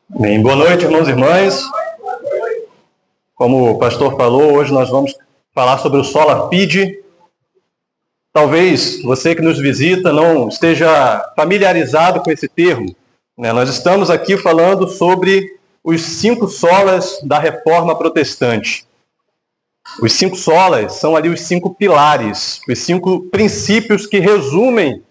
Bem, boa noite, irmãos e irmãs. Como o pastor falou, hoje nós vamos falar sobre o Sola Fide. Talvez você que nos visita não esteja familiarizado com esse termo, né? Nós estamos aqui falando sobre os 5 solas da Reforma Protestante. Os 5 solas são ali os 5 pilares, os 5 princípios que resumem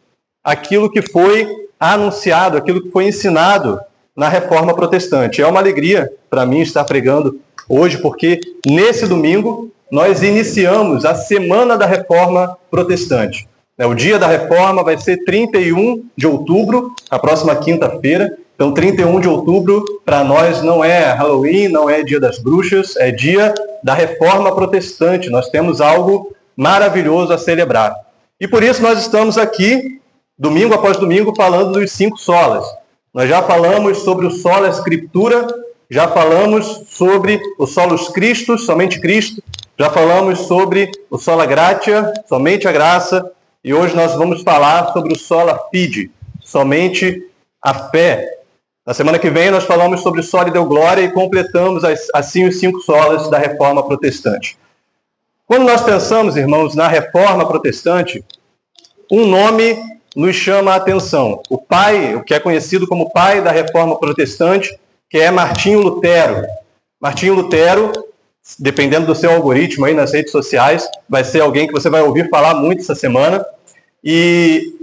aquilo que foi anunciado, aquilo que foi ensinado na Reforma Protestante. É uma alegria para mim estar pregando hoje, porque nesse domingo nós iniciamos a Semana da Reforma Protestante. O dia da Reforma vai ser 31 de outubro, a próxima quinta-feira. Então, 31 de outubro, para nós, não é Halloween, não é Dia das Bruxas, é dia da Reforma Protestante. Nós temos algo maravilhoso a celebrar. E por isso nós estamos aqui, domingo após domingo, falando dos 5 solas. Nós já falamos sobre o sola Scriptura, já falamos sobre o solus Christus, somente Cristo, já falamos sobre o sola gratia, somente a graça, e hoje nós vamos falar sobre o sola fide, somente a fé. Na semana que vem nós falamos sobre o sola Deo Gloria e completamos assim os 5 solas da Reforma Protestante. Quando nós pensamos, irmãos, na Reforma Protestante, um nome nos chama a atenção. O pai, o que é conhecido como pai da Reforma Protestante, que é Martinho Lutero. Martinho Lutero, dependendo do seu algoritmo aí nas redes sociais, vai ser alguém que você vai ouvir falar muito essa semana. E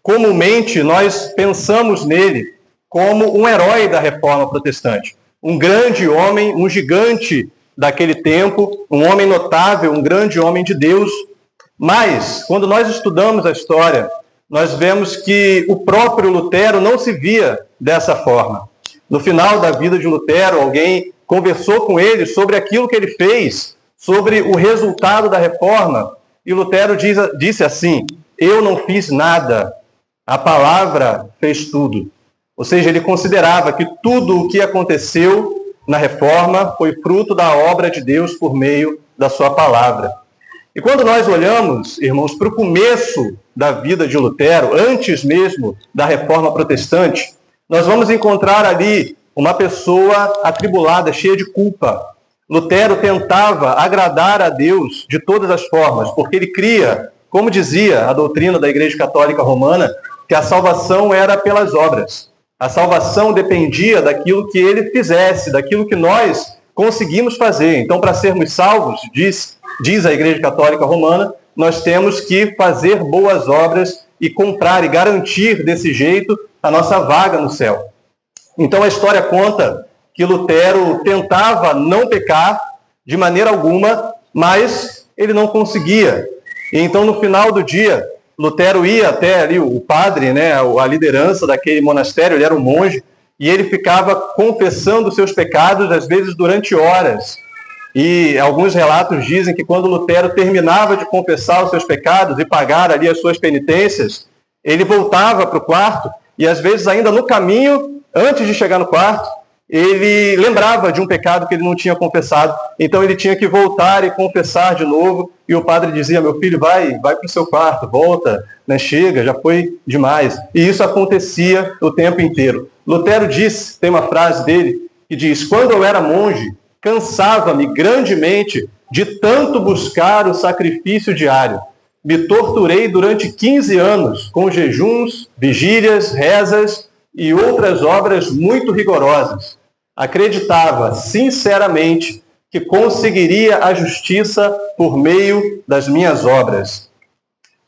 comumente nós pensamos nele como um herói da Reforma Protestante. Um grande homem, um gigante daquele tempo, um homem notável, um grande homem de Deus. Mas, quando nós estudamos a história, nós vemos que o próprio Lutero não se via dessa forma. No final da vida de Lutero, alguém conversou com ele sobre aquilo que ele fez, sobre o resultado da reforma, e Lutero disse assim: eu não fiz nada, a palavra fez tudo. Ou seja, ele considerava que tudo o que aconteceu na reforma foi fruto da obra de Deus por meio da sua palavra. E quando nós olhamos, irmãos, para o começo da vida de Lutero, antes mesmo da Reforma Protestante, nós vamos encontrar ali uma pessoa atribulada, cheia de culpa. Lutero tentava agradar a Deus de todas as formas, porque ele cria, como dizia a doutrina da Igreja Católica Romana, que a salvação era pelas obras. A salvação dependia daquilo que ele fizesse, daquilo que nós conseguimos fazer. Então, para sermos salvos, diz a Igreja Católica Romana, nós temos que fazer boas obras e comprar e garantir desse jeito a nossa vaga no céu. Então a história conta que Lutero tentava não pecar de maneira alguma, mas ele não conseguia. E então no final do dia, Lutero ia até ali o padre, né, a liderança daquele monastério, ele era um monge, e ele ficava confessando seus pecados, às vezes durante horas. E alguns relatos dizem que quando Lutero terminava de confessar os seus pecados e pagar ali as suas penitências, ele voltava para o quarto e às vezes ainda no caminho, antes de chegar no quarto, ele lembrava de um pecado que ele não tinha confessado. Então ele tinha que voltar e confessar de novo. E o padre dizia: meu filho, vai para o seu quarto, volta, né, chega, já foi demais. E isso acontecia o tempo inteiro. Lutero disse, tem uma frase dele que diz: quando eu era monge, cansava-me grandemente de tanto buscar o sacrifício diário. Me torturei durante 15 anos com jejuns, vigílias, rezas e outras obras muito rigorosas. Acreditava sinceramente que conseguiria a justiça por meio das minhas obras.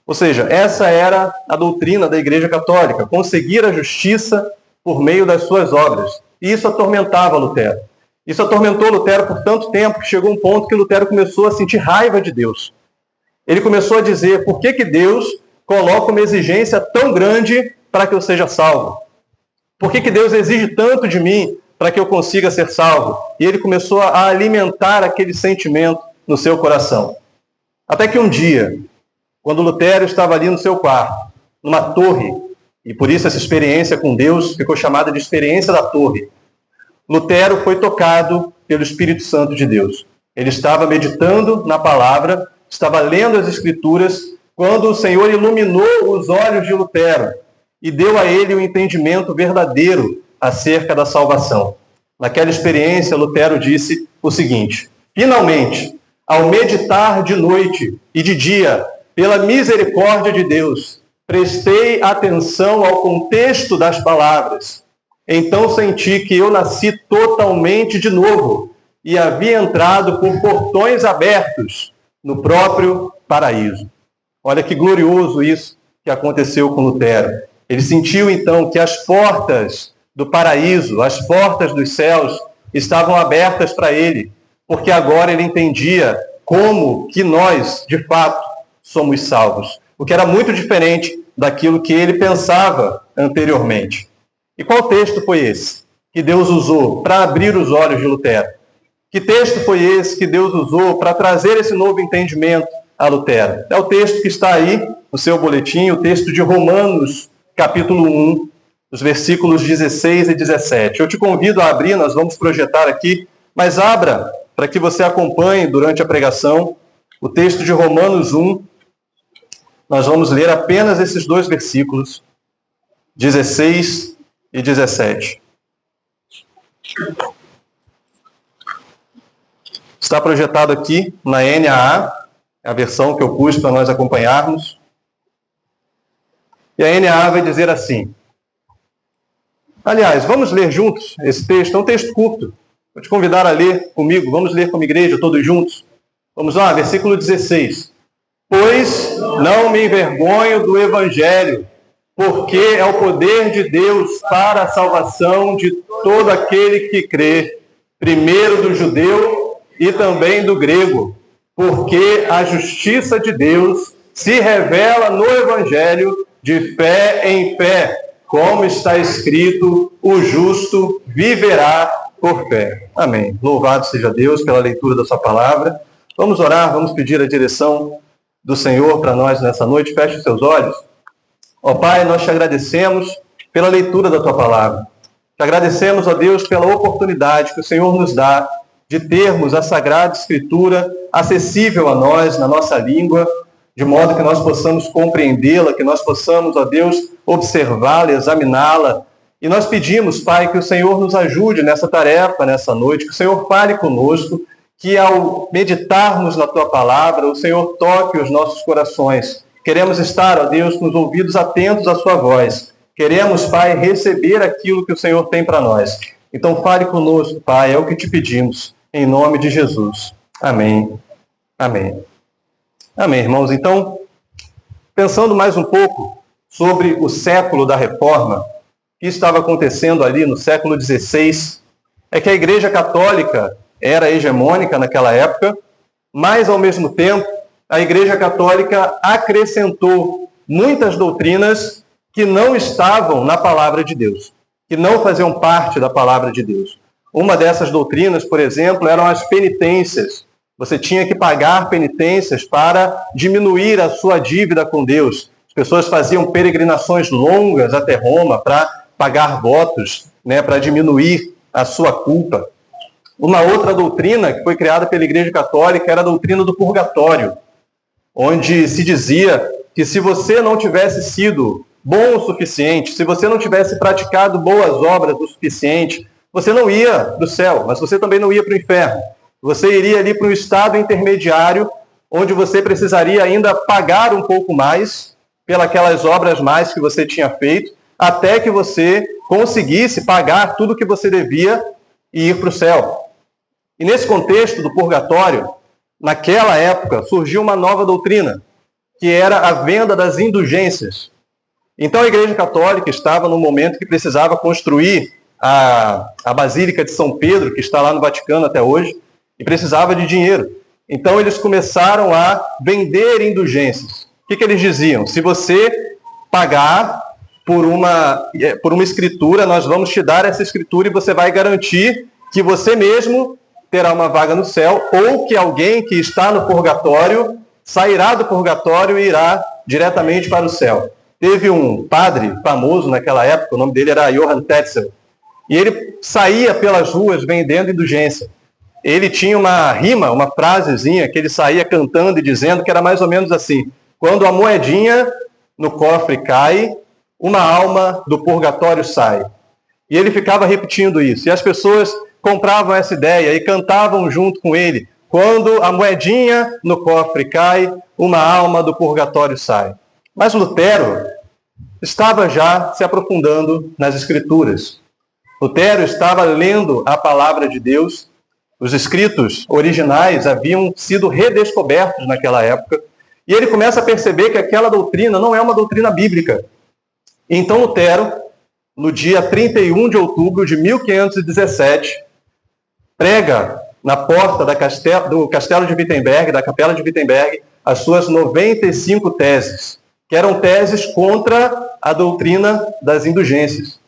Ou seja, essa era a doutrina da Igreja Católica, conseguir a justiça por meio das suas obras. E isso atormentava Lutero. Isso atormentou Lutero por tanto tempo que chegou um ponto que Lutero começou a sentir raiva de Deus. Ele começou a dizer: por que Deus coloca uma exigência tão grande para que eu seja salvo? Por que Deus exige tanto de mim para que eu consiga ser salvo? E ele começou a alimentar aquele sentimento no seu coração. Até que um dia, quando Lutero estava ali no seu quarto, numa torre, e por isso essa experiência com Deus ficou chamada de experiência da torre, Lutero foi tocado pelo Espírito Santo de Deus. Ele estava meditando na palavra, estava lendo as Escrituras, quando o Senhor iluminou os olhos de Lutero e deu a ele o entendimento verdadeiro acerca da salvação. Naquela experiência, Lutero disse o seguinte: finalmente, ao meditar de noite e de dia, pela misericórdia de Deus, prestei atenção ao contexto das palavras. Então senti que eu nasci totalmente de novo e havia entrado por portões abertos no próprio paraíso. Olha que glorioso isso que aconteceu com Lutero. Ele sentiu então que as portas do paraíso, as portas dos céus estavam abertas para ele, porque agora ele entendia como que nós, de fato, somos salvos, o que era muito diferente daquilo que ele pensava anteriormente. E qual texto foi esse que Deus usou para abrir os olhos de Lutero? Que texto foi esse que Deus usou para trazer esse novo entendimento a Lutero? É o texto que está aí no seu boletim, o texto de Romanos, capítulo 1, os versículos 16 e 17. Eu te convido a abrir, nós vamos projetar aqui, mas abra para que você acompanhe durante a pregação o texto de Romanos 1. Nós vamos ler apenas esses dois versículos, 16 e 17. Está projetado aqui na NAA, a versão que eu pus para nós acompanharmos. E a NAA vai dizer assim. Aliás, vamos ler juntos esse texto, é um texto curto. Vou te convidar a ler comigo, vamos ler como igreja, todos juntos. Vamos lá, versículo 16. Pois não me envergonho do Evangelho, porque é o poder de Deus para a salvação de todo aquele que crê, primeiro do judeu e também do grego, porque a justiça de Deus se revela no Evangelho de fé em fé, como está escrito, o justo viverá por fé. Amém. Louvado seja Deus pela leitura da sua palavra. Vamos orar, vamos pedir a direção do Senhor para nós nessa noite. Feche os seus olhos. Ó Pai, nós te agradecemos pela leitura da tua palavra. Te agradecemos, ó Deus, pela oportunidade que o Senhor nos dá de termos a Sagrada Escritura acessível a nós, na nossa língua, de modo que nós possamos compreendê-la, que nós possamos, ó Deus, observá-la, examiná-la. E nós pedimos, Pai, que o Senhor nos ajude nessa tarefa, nessa noite, que o Senhor fale conosco, que ao meditarmos na Tua palavra, o Senhor toque os nossos corações. Queremos estar, ó Deus, com os ouvidos atentos à Sua voz. Queremos, Pai, receber aquilo que o Senhor tem para nós. Então fale conosco, Pai, é o que te pedimos, em nome de Jesus. Amém. Amém. Amém, irmãos. Então, pensando mais um pouco sobre o século da Reforma, o que estava acontecendo ali no século XVI, é que a Igreja Católica era hegemônica naquela época, mas, ao mesmo tempo, a Igreja Católica acrescentou muitas doutrinas que não estavam na Palavra de Deus, que não faziam parte da Palavra de Deus. Uma dessas doutrinas, por exemplo, eram as penitências. Você tinha que pagar penitências para diminuir a sua dívida com Deus. As pessoas faziam peregrinações longas até Roma para pagar votos, para diminuir a sua culpa. Uma outra doutrina que foi criada pela Igreja Católica era a doutrina do purgatório, onde se dizia que se você não tivesse sido bom o suficiente, se você não tivesse praticado boas obras o suficiente, você não ia para o céu, mas você também não ia para o inferno. Você iria ali para um estado intermediário, onde você precisaria ainda pagar um pouco mais pelas obras mais que você tinha feito, até que você conseguisse pagar tudo que você devia e ir para o céu. E nesse contexto do purgatório, naquela época, surgiu uma nova doutrina, que era a venda das indulgências. Então a Igreja Católica estava no momento que precisava construir a Basílica de São Pedro, que está lá no Vaticano até hoje, e precisava de dinheiro. Então eles começaram a vender indulgências. O que eles diziam? Se você pagar por uma escritura, nós vamos te dar essa escritura e você vai garantir que você mesmo terá uma vaga no céu, ou que alguém que está no purgatório sairá do purgatório e irá diretamente para o céu. Teve um padre famoso naquela época, o nome dele era Johann Tetzel, e ele saía pelas ruas vendendo indulgência. Ele tinha uma rima, uma frasezinha que ele saía cantando e dizendo que era mais ou menos assim: quando a moedinha no cofre cai, uma alma do purgatório sai. E ele ficava repetindo isso. E as pessoas compravam essa ideia e cantavam junto com ele: quando a moedinha no cofre cai, uma alma do purgatório sai. Mas Lutero estava já se aprofundando nas Escrituras. Lutero estava lendo a palavra de Deus. Os escritos originais haviam sido redescobertos naquela época. E ele começa a perceber que aquela doutrina não é uma doutrina bíblica. Então Lutero, no dia 31 de outubro de 1517, prega na porta do castelo de Wittenberg, da capela de Wittenberg, as suas 95 teses, que eram teses contra a doutrina das indulgências.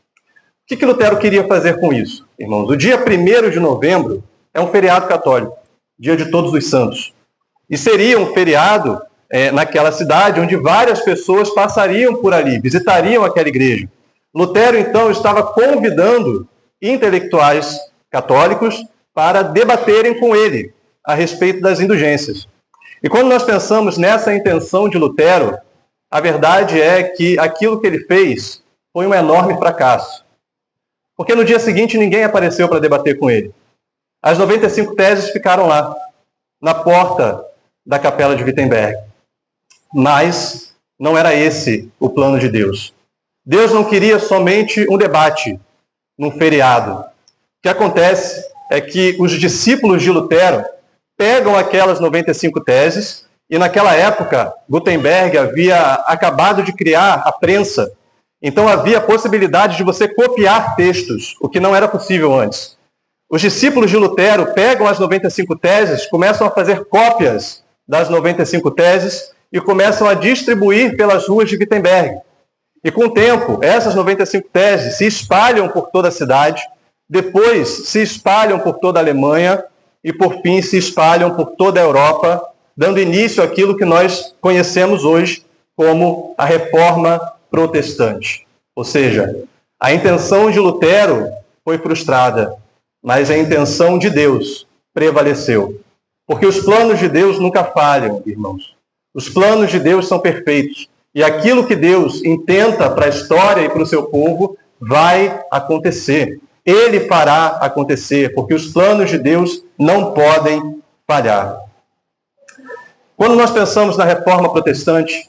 O que Lutero queria fazer com isso, irmãos? O dia 1º de novembro é um feriado católico, dia de Todos os Santos. E seria um feriado naquela cidade onde várias pessoas passariam por ali, visitariam aquela igreja. Lutero, então, estava convidando intelectuais católicos para debaterem com ele a respeito das indulgências. E quando nós pensamos nessa intenção de Lutero, a verdade é que aquilo que ele fez foi um enorme fracasso. Porque no dia seguinte ninguém apareceu para debater com ele. As 95 teses ficaram lá, na porta da capela de Wittenberg. Mas não era esse o plano de Deus. Deus não queria somente um debate num feriado. O que acontece é que os discípulos de Lutero pegam aquelas 95 teses, e naquela época Gutenberg havia acabado de criar a prensa. Então havia a possibilidade de você copiar textos, o que não era possível antes. Os discípulos de Lutero pegam as 95 teses, começam a fazer cópias das 95 teses e começam a distribuir pelas ruas de Wittenberg. E com o tempo, essas 95 teses se espalham por toda a cidade, depois se espalham por toda a Alemanha e, por fim, se espalham por toda a Europa, dando início àquilo que nós conhecemos hoje como a Reforma Protestante. Ou seja, a intenção de Lutero foi frustrada, mas a intenção de Deus prevaleceu. Porque os planos de Deus nunca falham, irmãos. Os planos de Deus são perfeitos. E aquilo que Deus intenta para a história e para o seu povo vai acontecer. Ele fará acontecer, porque os planos de Deus não podem falhar. Quando nós pensamos na Reforma Protestante,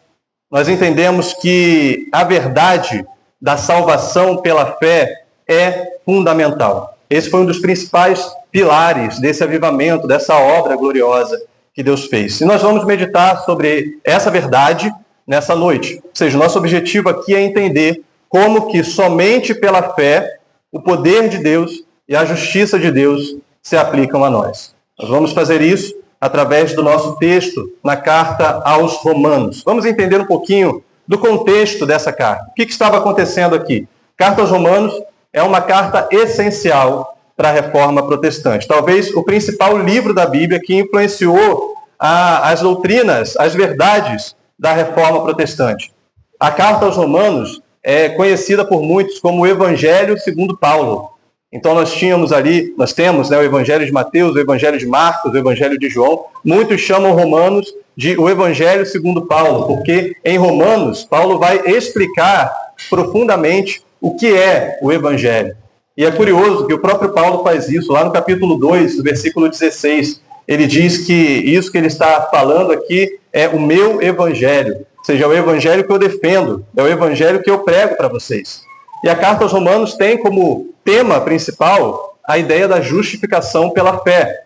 nós entendemos que a verdade da salvação pela fé é fundamental. Esse foi um dos principais pilares desse avivamento, dessa obra gloriosa que Deus fez. E nós vamos meditar sobre essa verdade nessa noite. Ou seja, nosso objetivo aqui é entender como que somente pela fé o poder de Deus e a justiça de Deus se aplicam a nós. Nós vamos fazer isso através do nosso texto na carta aos Romanos. Vamos entender um pouquinho do contexto dessa carta. O que estava acontecendo aqui? Carta aos Romanos é uma carta essencial para a Reforma Protestante. Talvez o principal livro da Bíblia que influenciou as doutrinas, as verdades da Reforma Protestante. A carta aos Romanos é conhecida por muitos como o Evangelho segundo Paulo. Então nós temos, o Evangelho de Mateus, o Evangelho de Marcos, o Evangelho de João. Muitos chamam Romanos de o Evangelho segundo Paulo, porque em Romanos Paulo vai explicar profundamente o que é o Evangelho. E é curioso que o próprio Paulo faz isso, lá no capítulo 2, no versículo 16. Ele diz que isso que ele está falando aqui é o meu Evangelho. Ou seja, é o Evangelho que eu defendo, é o Evangelho que eu prego para vocês. E a carta aos Romanos tem como tema principal a ideia da justificação pela fé.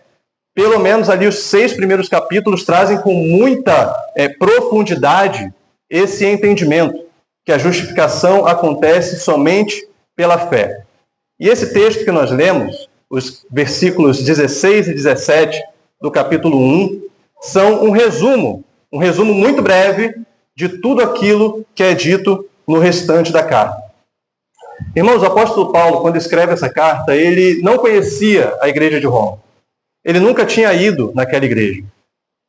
Pelo menos ali os 6 primeiros capítulos trazem com muita profundidade esse entendimento, que a justificação acontece somente pela fé. E esse texto que nós lemos, os versículos 16 e 17 do capítulo 1, são um resumo muito breve de tudo aquilo que é dito no restante da carta. Irmãos, o apóstolo Paulo, quando escreve essa carta, ele não conhecia a igreja de Roma. Ele nunca tinha ido naquela igreja.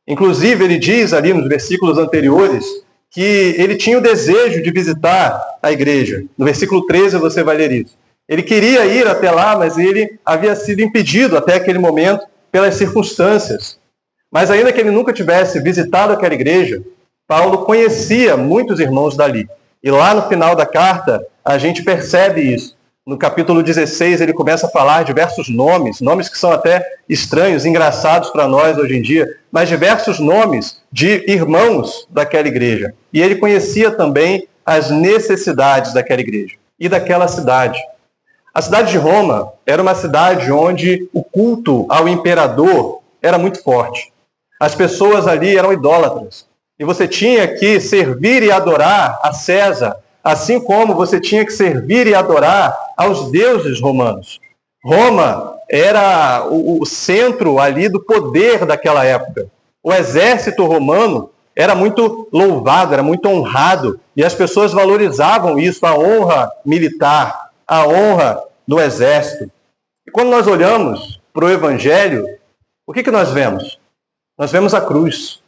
Inclusive, ele diz ali nos versículos anteriores que ele tinha o desejo de visitar a igreja. No versículo 13 você vai ler isso. Ele queria ir até lá, mas ele havia sido impedido até aquele momento pelas circunstâncias. Mas ainda que ele nunca tivesse visitado aquela igreja, Paulo conhecia muitos irmãos dali. E lá no final da carta, a gente percebe isso. No capítulo 16, ele começa a falar diversos nomes, nomes que são até estranhos, engraçados para nós hoje em dia, mas diversos nomes de irmãos daquela igreja. E ele conhecia também as necessidades daquela igreja e daquela cidade. A cidade de Roma era uma cidade onde o culto ao imperador era muito forte. As pessoas ali eram idólatras. E você tinha que servir e adorar a César, assim como você tinha que servir e adorar aos deuses romanos. Roma era o centro ali do poder daquela época. O exército romano era muito louvado, era muito honrado, e as pessoas valorizavam isso, a honra militar, a honra do exército. E quando nós olhamos para o Evangelho, o que nós vemos? Nós vemos a cruz.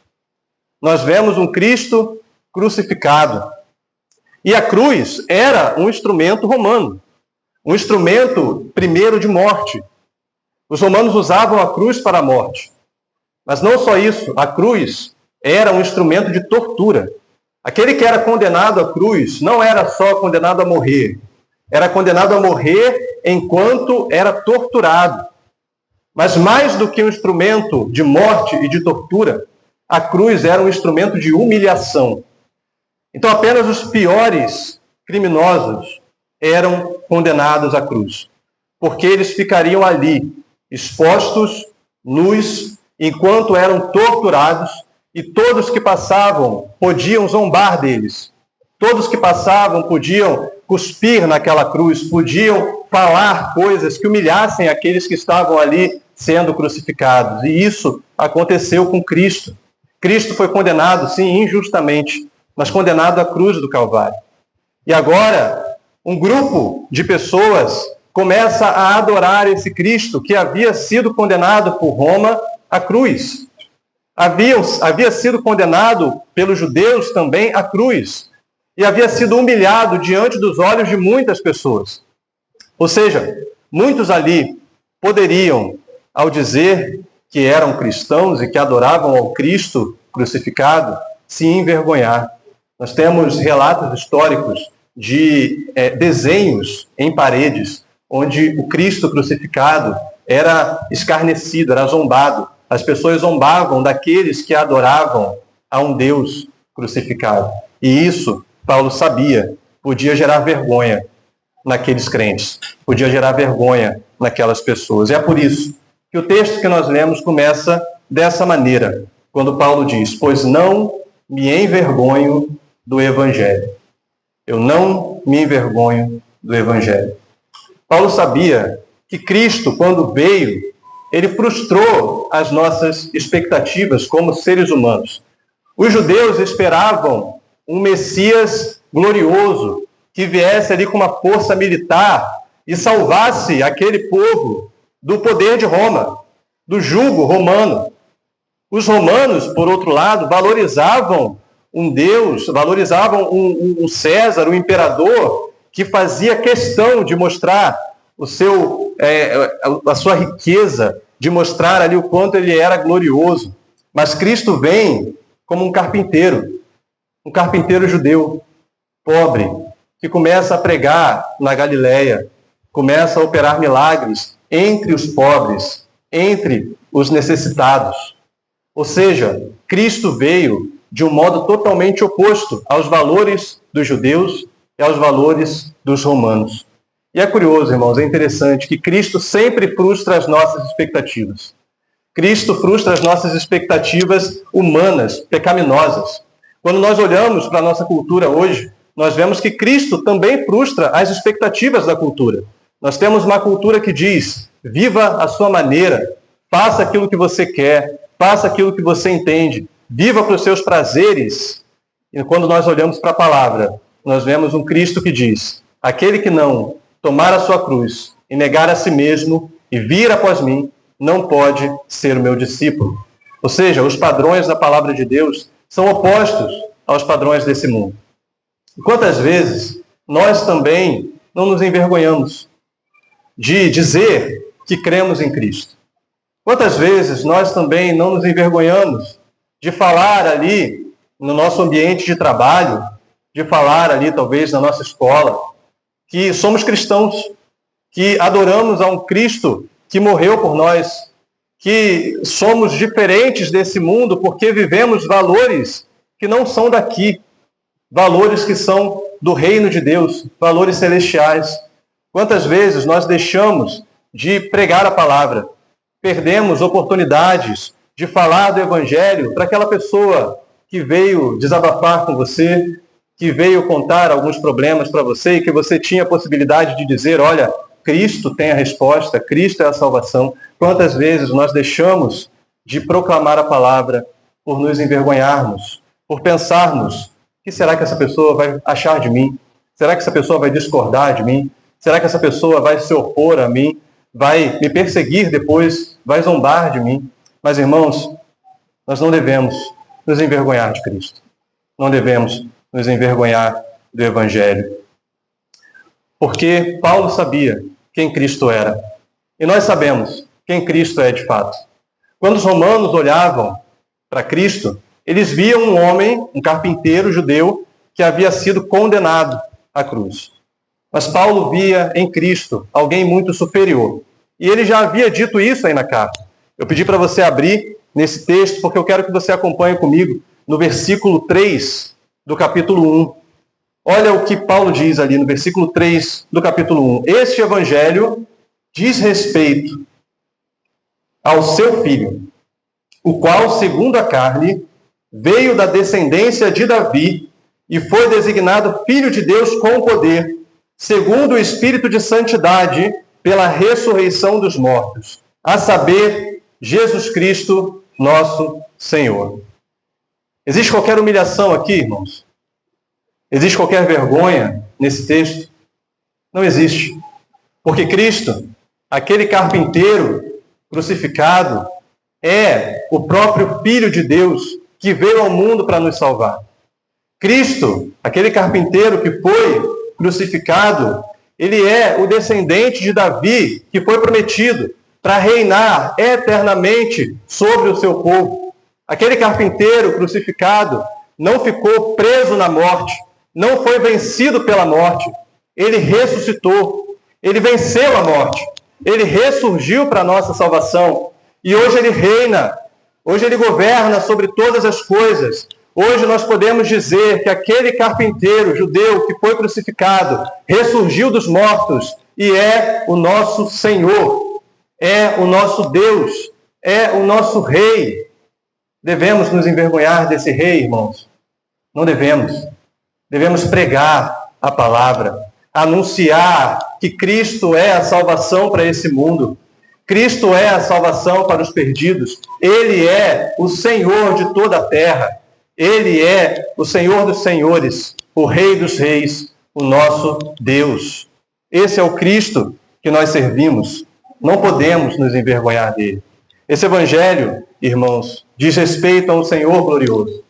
Nós vemos um Cristo crucificado. E a cruz era um instrumento romano, um instrumento primeiro de morte. Os romanos usavam a cruz para a morte. Mas não só isso, a cruz era um instrumento de tortura. Aquele que era condenado à cruz não era só condenado a morrer, era condenado a morrer enquanto era torturado. Mas mais do que um instrumento de morte e de tortura, a cruz era um instrumento de humilhação. Então apenas os piores criminosos eram condenados à cruz, porque eles ficariam ali, expostos, nus, enquanto eram torturados, e todos que passavam podiam zombar deles. Todos que passavam podiam cuspir naquela cruz, podiam falar coisas que humilhassem aqueles que estavam ali sendo crucificados. E isso aconteceu com Cristo. Cristo foi condenado, sim, injustamente, mas condenado à cruz do Calvário. E agora, um grupo de pessoas começa a adorar esse Cristo que havia sido condenado por Roma à cruz. Havia sido condenado pelos judeus também à cruz. E havia sido humilhado diante dos olhos de muitas pessoas. Ou seja, muitos ali poderiam, ao dizer que eram cristãos e que adoravam ao Cristo crucificado, se envergonhar. Nós temos relatos históricos de desenhos em paredes, onde o Cristo crucificado era escarnecido, era zombado. As pessoas zombavam daqueles que adoravam a um Deus crucificado. E isso, Paulo sabia, podia gerar vergonha naqueles crentes, podia gerar vergonha naquelas pessoas. E é por isso que o texto que nós lemos começa dessa maneira, quando Paulo diz: pois não me envergonho do Evangelho. Eu não me envergonho do Evangelho. Paulo sabia que Cristo, quando veio, ele frustrou as nossas expectativas como seres humanos. Os judeus esperavam um Messias glorioso, que viesse ali com uma força militar e salvasse aquele povo do poder de Roma, do jugo romano. Os romanos, por outro lado, valorizavam um Deus, valorizavam um César, um imperador, que fazia questão de mostrar a sua riqueza, de mostrar ali o quanto ele era glorioso. Mas Cristo vem como um carpinteiro judeu, pobre, que começa a pregar na Galileia, começa a operar milagres entre os pobres, entre os necessitados. Ou seja, Cristo veio de um modo totalmente oposto aos valores dos judeus e aos valores dos romanos. E é curioso, irmãos, é interessante que Cristo sempre frustra as nossas expectativas. Cristo frustra as nossas expectativas humanas, pecaminosas. Quando nós olhamos para a nossa cultura hoje, nós vemos que Cristo também frustra as expectativas da cultura. Nós temos uma cultura que diz: viva a sua maneira, faça aquilo que você quer, faça aquilo que você entende, viva para os seus prazeres. E quando nós olhamos para a palavra, nós vemos um Cristo que diz: aquele que não tomar a sua cruz e negar a si mesmo e vir após mim, não pode ser o meu discípulo. Ou seja, os padrões da palavra de Deus são opostos aos padrões desse mundo. E quantas vezes nós também não nos envergonhamos de dizer que cremos em Cristo? Quantas vezes nós também não nos envergonhamos de falar ali no nosso ambiente de trabalho, de falar ali talvez na nossa escola, que somos cristãos, que adoramos a um Cristo que morreu por nós, que somos diferentes desse mundo porque vivemos valores que não são daqui, valores que são do reino de Deus, valores celestiais. Quantas vezes nós deixamos de pregar a palavra, perdemos oportunidades de falar do Evangelho para aquela pessoa que veio desabafar com você, que veio contar alguns problemas para você e que você tinha a possibilidade de dizer, olha, Cristo tem a resposta, Cristo é a salvação. Quantas vezes nós deixamos de proclamar a palavra por nos envergonharmos, por pensarmos, o que será que essa pessoa vai achar de mim? Será que essa pessoa vai discordar de mim? Será que essa pessoa vai se opor a mim? Vai me perseguir depois? Vai zombar de mim? Mas, irmãos, nós não devemos nos envergonhar de Cristo. Não devemos nos envergonhar do Evangelho. Porque Paulo sabia quem Cristo era. E nós sabemos quem Cristo é de fato. Quando os romanos olhavam para Cristo, eles viam um homem, um carpinteiro judeu, que havia sido condenado à cruz. Mas Paulo via em Cristo alguém muito superior. E ele já havia dito isso aí na carta. Eu pedi para você abrir nesse texto, porque eu quero que você acompanhe comigo no versículo 3 do capítulo 1. Olha o que Paulo diz ali no versículo 3 do capítulo 1. Este evangelho diz respeito ao seu filho, o qual, segundo a carne, veio da descendência de Davi e foi designado Filho de Deus com poder, segundo o Espírito de Santidade, pela ressurreição dos mortos, a saber, Jesus Cristo, nosso Senhor. Existe qualquer humilhação aqui, irmãos? Existe qualquer vergonha nesse texto? Não existe. Porque Cristo, aquele carpinteiro crucificado, é o próprio Filho de Deus que veio ao mundo para nos salvar. Cristo, aquele carpinteiro que foi crucificado, ele é o descendente de Davi que foi prometido para reinar eternamente sobre o seu povo. Aquele carpinteiro crucificado não ficou preso na morte, não foi vencido pela morte. Ele ressuscitou, ele venceu a morte, ele ressurgiu para a nossa salvação. E hoje ele reina, hoje ele governa sobre todas as coisas. Hoje nós podemos dizer que aquele carpinteiro judeu que foi crucificado ressurgiu dos mortos e é o nosso Senhor, é o nosso Deus, é o nosso Rei. Devemos nos envergonhar desse Rei, irmãos? Não devemos. Devemos pregar a palavra, anunciar que Cristo é a salvação para esse mundo. Cristo é a salvação para os perdidos. Ele é o Senhor de toda a terra. Ele é o Senhor dos senhores, o Rei dos reis, o nosso Deus. Esse é o Cristo que nós servimos. Não podemos nos envergonhar dele. Esse evangelho, irmãos, diz respeito ao Senhor glorioso.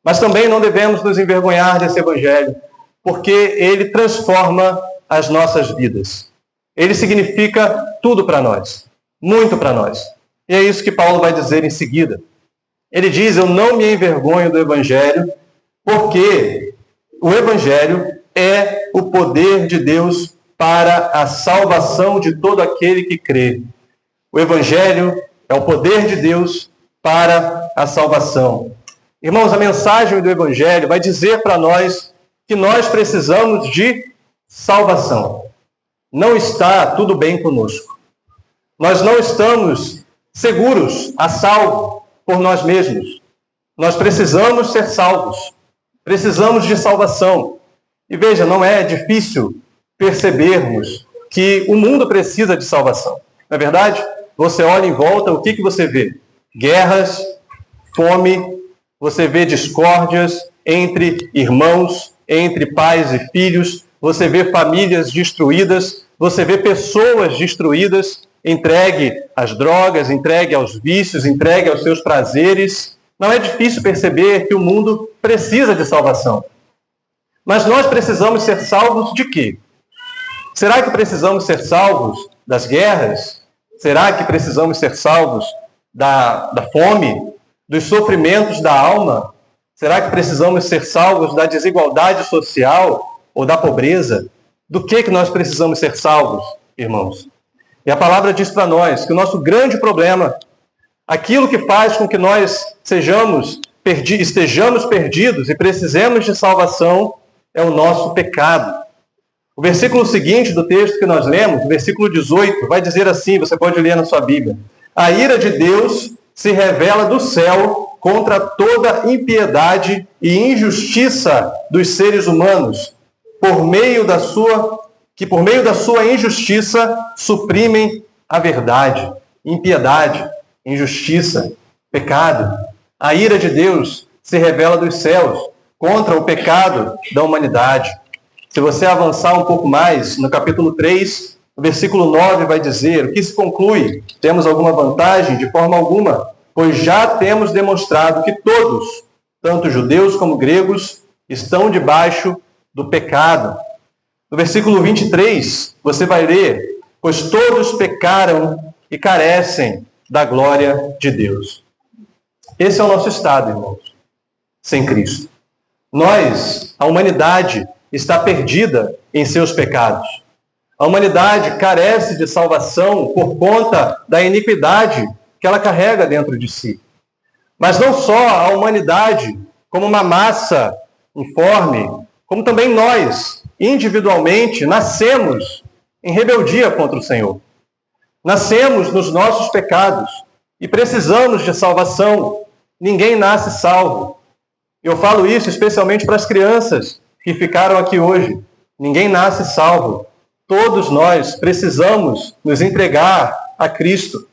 Mas também não devemos nos envergonhar desse evangelho, porque ele transforma as nossas vidas. Ele significa tudo para nós, muito para nós. E é isso que Paulo vai dizer em seguida. Ele diz, eu não me envergonho do evangelho, porque o evangelho é o poder de Deus para a salvação de todo aquele que crê. O evangelho é o poder de Deus para a salvação. Irmãos, a mensagem do evangelho vai dizer para nós que nós precisamos de salvação. Não está tudo bem conosco. Nós não estamos seguros, a salvo por nós mesmos. Nós precisamos ser salvos. Precisamos de salvação. E veja, não é difícil percebermos que o mundo precisa de salvação. Não é verdade? Você olha em volta, o que você vê? Guerras, fome, você vê discórdias entre irmãos, entre pais e filhos, você vê famílias destruídas, você vê pessoas destruídas, entregue às drogas, entregue aos vícios, entregue aos seus prazeres. Não é difícil perceber que o mundo precisa de salvação. Mas nós precisamos ser salvos de quê? Será que precisamos ser salvos das guerras? Será que precisamos ser salvos da fome, dos sofrimentos da alma? Será que precisamos ser salvos da desigualdade social ou da pobreza? Do que nós precisamos ser salvos? irmãos. E a palavra diz para nós que o nosso grande problema, aquilo que faz com que nós estejamos perdidos e precisemos de salvação, é o nosso pecado. O versículo seguinte do texto que nós lemos, o versículo 18, vai dizer assim, você pode ler na sua Bíblia: a ira de Deus se revela do céu contra toda impiedade e injustiça dos seres humanos, que por meio da sua injustiça suprimem a verdade. Impiedade, injustiça, pecado. A ira de Deus se revela dos céus contra o pecado da humanidade. Se você avançar um pouco mais, no capítulo 3, o versículo 9 vai dizer: o que se conclui? Temos alguma vantagem? De forma alguma, pois já temos demonstrado que todos, tanto judeus como gregos, estão debaixo do pecado. No versículo 23, você vai ler: pois todos pecaram e carecem da glória de Deus. Esse é o nosso estado, irmãos, sem Cristo. Nós, a humanidade, está perdida em seus pecados. A humanidade carece de salvação por conta da iniquidade que ela carrega dentro de si. Mas não só a humanidade, como uma massa informe, como também nós, individualmente, nascemos em rebeldia contra o Senhor. Nascemos nos nossos pecados e precisamos de salvação. Ninguém nasce salvo. Eu falo isso especialmente para as crianças que ficaram aqui hoje. Ninguém nasce salvo. Todos nós precisamos nos entregar a Cristo.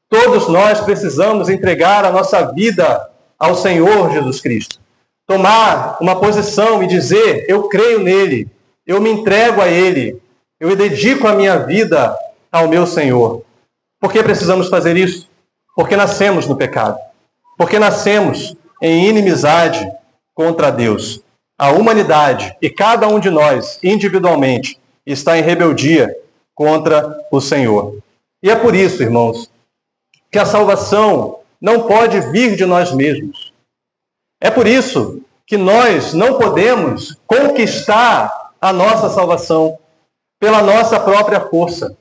Todos nós precisamos entregar a nossa vida ao Senhor Jesus Cristo. Tomar uma posição e dizer: eu creio nele, eu me entrego a ele, eu dedico a minha vida ao meu Senhor. Por que precisamos fazer isso? Porque nascemos no pecado. Porque nascemos em inimizade contra Deus. A humanidade e cada um de nós, individualmente, está em rebeldia contra o Senhor. E é por isso, irmãos, que a salvação não pode vir de nós mesmos. É por isso que nós não podemos conquistar a nossa salvação pela nossa própria força.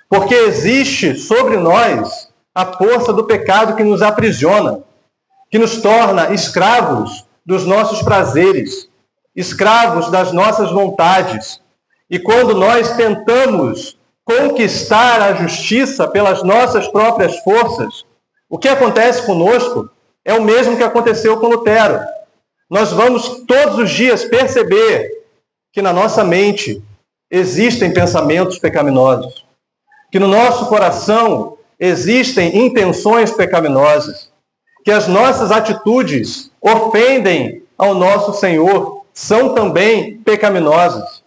Porque existe sobre nós a força do pecado que nos aprisiona, que nos torna escravos dos nossos prazeres, escravos das nossas vontades. E quando nós tentamos conquistar a justiça pelas nossas próprias forças, o que acontece conosco é o mesmo que aconteceu com Lutero. Nós vamos todos os dias perceber que na nossa mente existem pensamentos pecaminosos, que no nosso coração existem intenções pecaminosas, que as nossas atitudes ofendem ao nosso Senhor, são também pecaminosas.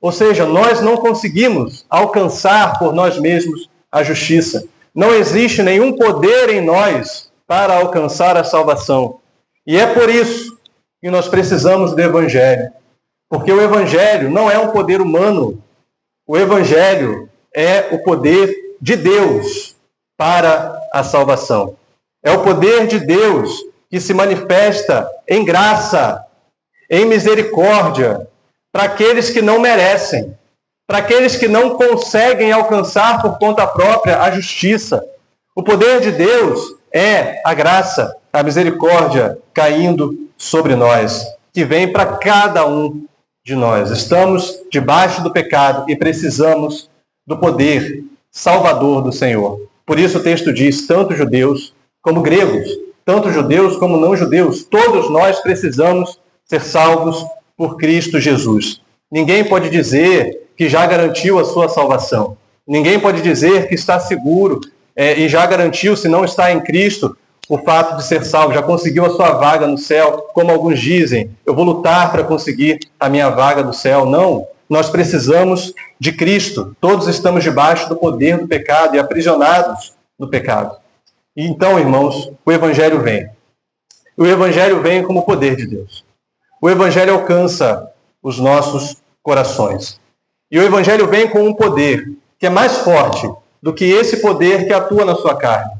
Ou seja, nós não conseguimos alcançar por nós mesmos a justiça. Não existe nenhum poder em nós para alcançar a salvação. E é por isso que nós precisamos do Evangelho. Porque o Evangelho não é um poder humano. O Evangelho é o poder de Deus para a salvação. É o poder de Deus que se manifesta em graça, em misericórdia, para aqueles que não merecem, para aqueles que não conseguem alcançar por conta própria a justiça. O poder de Deus é a graça, a misericórdia caindo sobre nós, que vem para cada um de nós. Estamos debaixo do pecado e precisamos do poder salvador do Senhor. Por isso o texto diz, tanto judeus como gregos, tanto judeus como não judeus, todos nós precisamos ser salvos por Cristo Jesus. Ninguém pode dizer que já garantiu a sua salvação. Ninguém pode dizer que está seguro e já garantiu, se não está em Cristo, o fato de ser salvo, já conseguiu a sua vaga no céu, como alguns dizem, eu vou lutar para conseguir a minha vaga do céu. Não, nós precisamos de Cristo. Todos estamos debaixo do poder do pecado e aprisionados no pecado. E então, irmãos, o Evangelho vem. O Evangelho vem como poder de Deus. O Evangelho alcança os nossos corações. E o Evangelho vem com um poder que é mais forte do que esse poder que atua na sua carne.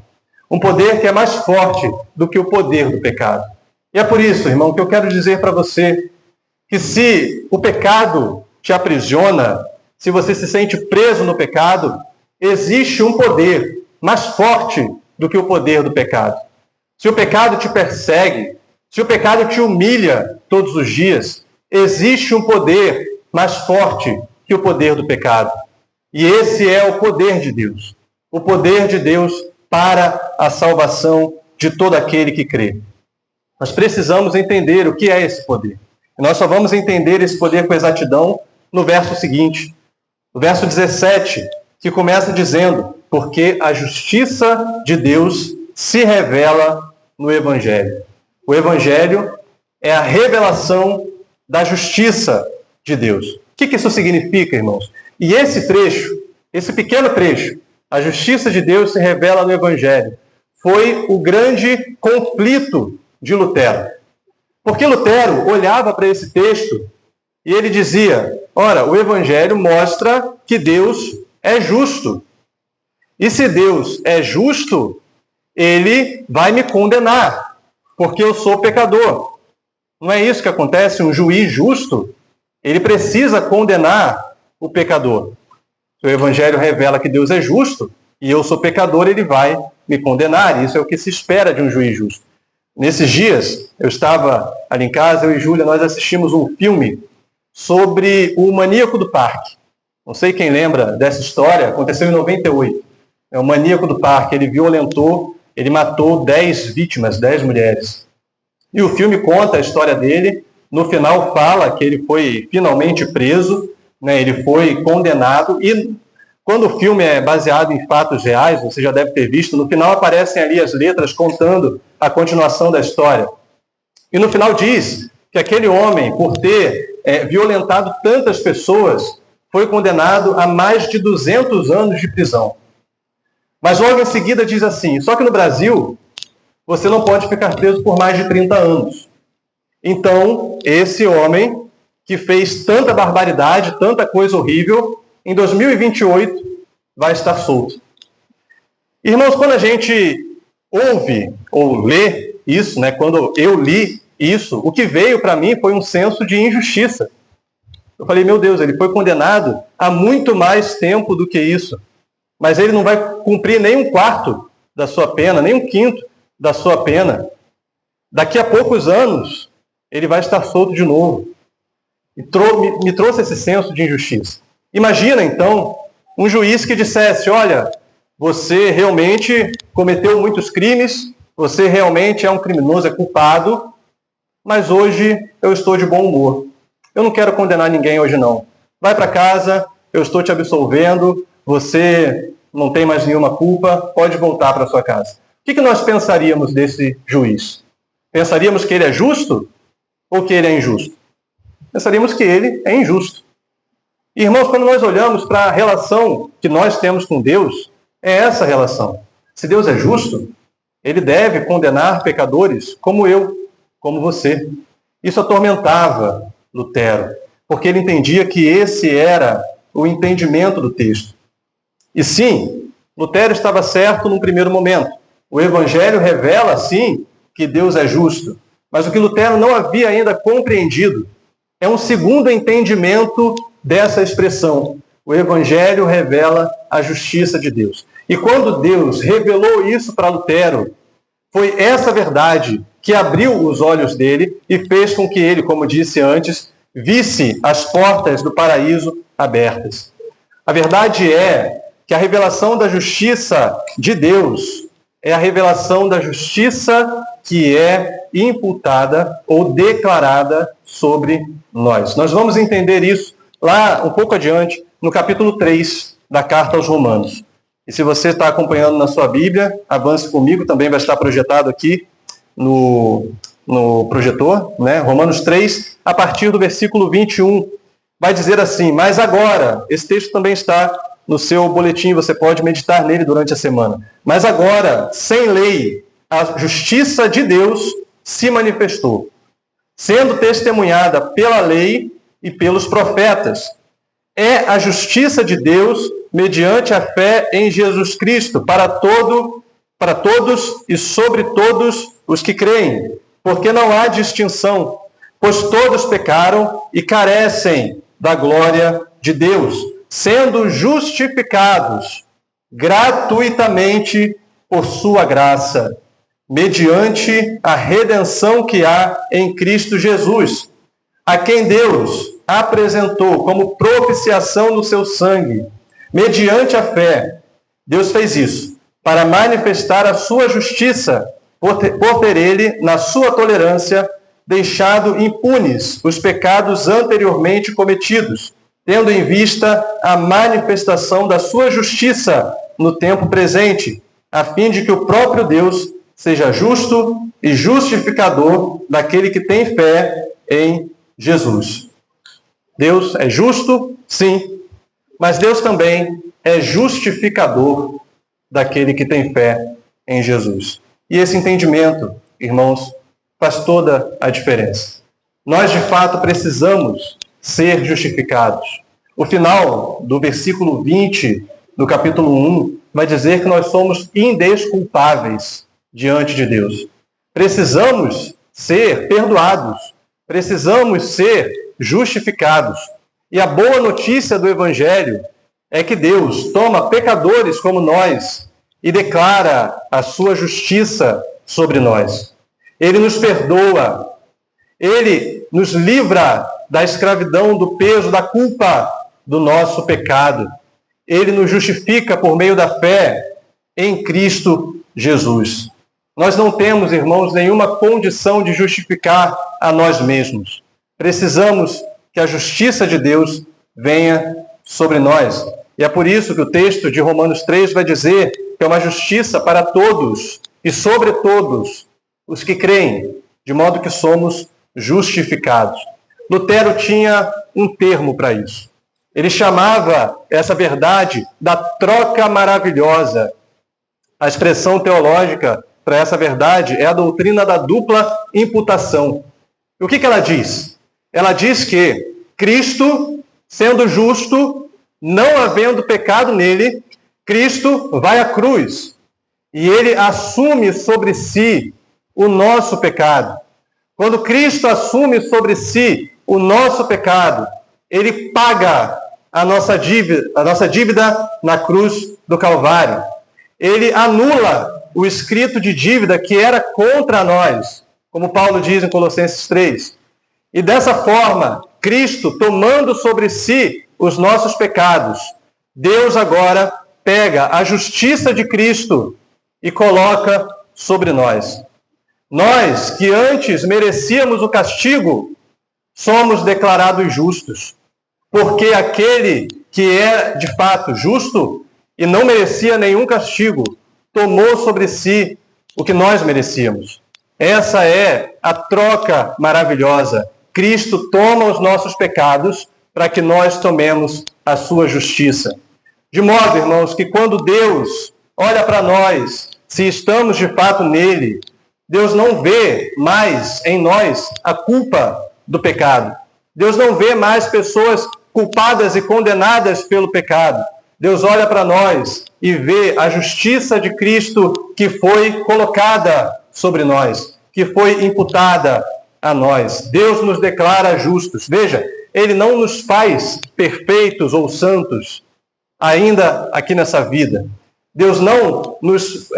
Um poder que é mais forte do que o poder do pecado. E é por isso, irmão, que eu quero dizer para você que se o pecado te aprisiona, se você se sente preso no pecado, existe um poder mais forte do que o poder do pecado. Se o pecado te persegue, se o pecado te humilha todos os dias, existe um poder mais forte que o poder do pecado. E esse é o poder de Deus. O poder de Deus para a salvação de todo aquele que crê. Nós precisamos entender o que é esse poder. E nós só vamos entender esse poder com exatidão no verso seguinte, no verso 17, que começa dizendo: porque a justiça de Deus se revela no Evangelho. O Evangelho é a revelação da justiça de Deus. O que isso significa, irmãos? E esse trecho, esse pequeno trecho, a justiça de Deus se revela no Evangelho, foi o grande conflito de Lutero. Porque Lutero olhava para esse texto e ele dizia: ora, o Evangelho mostra que Deus é justo. E se Deus é justo, ele vai me condenar, porque eu sou pecador. Não é isso que acontece? Um juiz justo, ele precisa condenar o pecador. Se o Evangelho revela que Deus é justo e eu sou pecador, ele vai me condenar. Isso é o que se espera de um juiz justo. Nesses dias, eu estava ali em casa, eu e Júlia, nós assistimos um filme sobre o maníaco do parque. Não sei quem lembra dessa história, aconteceu em 98. É o maníaco do parque, ele violentou, ele matou 10 vítimas, 10 mulheres. E o filme conta a história dele, no final fala que ele foi finalmente preso, né, ele foi condenado, e quando o filme é baseado em fatos reais, você já deve ter visto, no final aparecem ali as letras contando a continuação da história. E no final diz que aquele homem, por ter violentado tantas pessoas, foi condenado a mais de 200 anos de prisão. Mas logo em seguida diz assim: só que no Brasil, você não pode ficar preso por mais de 30 anos. Então, esse homem que fez tanta barbaridade, tanta coisa horrível, em 2028 vai estar solto. Irmãos, quando a gente ouve ou lê isso, né, quando eu li isso, o que veio para mim foi um senso de injustiça. Eu falei: meu Deus, ele foi condenado a muito mais tempo do que isso. Mas ele não vai cumprir nem um quarto da sua pena, nem um quinto da sua pena. Daqui a poucos anos, ele vai estar solto de novo. E me trouxe esse senso de injustiça. Imagina, então, um juiz que dissesse: olha, você realmente cometeu muitos crimes, você realmente é um criminoso, é culpado, mas hoje eu estou de bom humor. Eu não quero condenar ninguém hoje, não. Vai para casa, eu estou te absolvendo, você não tem mais nenhuma culpa, pode voltar para sua casa. O que nós pensaríamos desse juiz? Pensaríamos que ele é justo ou que ele é injusto? Pensaríamos que ele é injusto. Irmãos, quando nós olhamos para a relação que nós temos com Deus, é essa relação. Se Deus é justo, ele deve condenar pecadores como eu, como você. Isso atormentava Lutero, porque ele entendia que esse era o entendimento do texto. E sim, Lutero estava certo num primeiro momento. O Evangelho revela, sim, que Deus é justo. Mas o que Lutero não havia ainda compreendido é um segundo entendimento dessa expressão. O Evangelho revela a justiça de Deus. E quando Deus revelou isso para Lutero, foi essa verdade que abriu os olhos dele e fez com que ele, como disse antes, visse as portas do paraíso abertas. A verdade é que a revelação da justiça de Deus é a revelação da justiça que é imputada ou declarada sobre nós. Nós vamos entender isso lá um pouco adiante, no capítulo 3 da carta aos Romanos. E se você está acompanhando na sua Bíblia, avance comigo, também vai estar projetado aqui no projetor, né? Romanos 3, a partir do versículo 21, vai dizer assim: mas agora, esse texto também está no seu boletim, você pode meditar nele durante a semana. Mas agora, sem lei, a justiça de Deus se manifestou, sendo testemunhada pela lei e pelos profetas. É a justiça de Deus mediante a fé em Jesus Cristo para todos e sobre todos os que creem, porque não há distinção, pois todos pecaram e carecem da glória de Deus, sendo justificados gratuitamente por sua graça, mediante a redenção que há em Cristo Jesus, a quem Deus apresentou como propiciação no seu sangue, mediante a fé. Deus fez isso para manifestar a sua justiça, por ter ele, na sua tolerância, deixado impunes os pecados anteriormente cometidos, tendo em vista a manifestação da sua justiça no tempo presente, a fim de que o próprio Deus seja justo e justificador daquele que tem fé em Jesus. Deus é justo, sim, mas Deus também é justificador daquele que tem fé em Jesus. E esse entendimento, irmãos, faz toda a diferença. Nós, de fato, precisamos ser justificados. O final do versículo 20 do capítulo 1 vai dizer que nós somos indesculpáveis diante de Deus. Precisamos ser perdoados. Precisamos ser justificados. E a boa notícia do Evangelho é que Deus toma pecadores como nós e declara a sua justiça sobre nós. Ele nos perdoa. Ele nos livra da escravidão, do peso, da culpa do nosso pecado. Ele nos justifica por meio da fé em Cristo Jesus. Nós não temos, irmãos, nenhuma condição de justificar a nós mesmos. Precisamos que a justiça de Deus venha sobre nós. E é por isso que o texto de Romanos 3 vai dizer que é uma justiça para todos e sobre todos os que creem, de modo que somos justificados. Lutero tinha um termo para isso. Ele chamava essa verdade da troca maravilhosa. A expressão teológica para essa verdade é a doutrina da dupla imputação. E o que ela diz? Ela diz que Cristo, sendo justo, não havendo pecado nele, Cristo vai à cruz e ele assume sobre si o nosso pecado. Quando Cristo assume sobre si o nosso pecado, ele paga a nossa dívida na cruz do Calvário. Ele anula o escrito de dívida que era contra nós, como Paulo diz em Colossenses 3. E dessa forma, Cristo, tomando sobre si os nossos pecados, Deus agora pega a justiça de Cristo e coloca sobre nós. Nós, que antes merecíamos o castigo, somos declarados justos, porque aquele que é de fato justo e não merecia nenhum castigo, tomou sobre si o que nós merecíamos. Essa é a troca maravilhosa. Cristo toma os nossos pecados para que nós tomemos a sua justiça. De modo, irmãos, que quando Deus olha para nós, se estamos de fato nele, Deus não vê mais em nós a culpa do pecado. Deus não vê mais pessoas culpadas e condenadas pelo pecado. Deus olha para nós e vê a justiça de Cristo que foi colocada sobre nós, que foi imputada a nós. Deus nos declara justos. Veja, Ele não nos faz perfeitos ou santos ainda aqui nessa vida. Deus não nos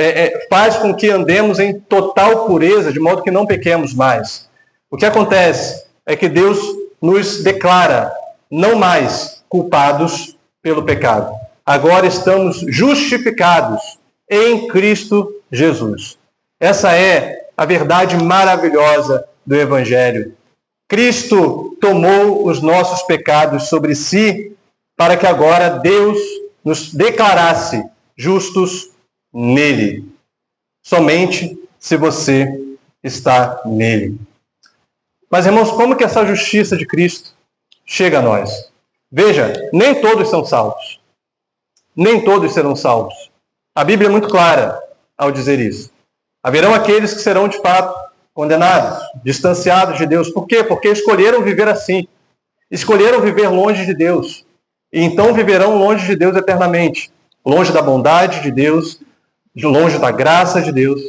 faz com que andemos em total pureza, de modo que não pequemos mais. O que acontece é que Deus nos declara não mais culpados pelo pecado. Agora estamos justificados em Cristo Jesus. Essa é a verdade maravilhosa do Evangelho. Cristo tomou os nossos pecados sobre si para que agora Deus nos declarasse justos nele. Somente se você está nele. Mas, irmãos, como que essa justiça de Cristo chega a nós? Veja, nem todos são salvos. Nem todos serão salvos. A Bíblia é muito clara ao dizer isso. Haverão aqueles que serão, de fato, condenados, distanciados de Deus. Por quê? Porque escolheram viver assim. Escolheram viver longe de Deus. E então viverão longe de Deus eternamente. Longe da bondade de Deus, longe da graça de Deus.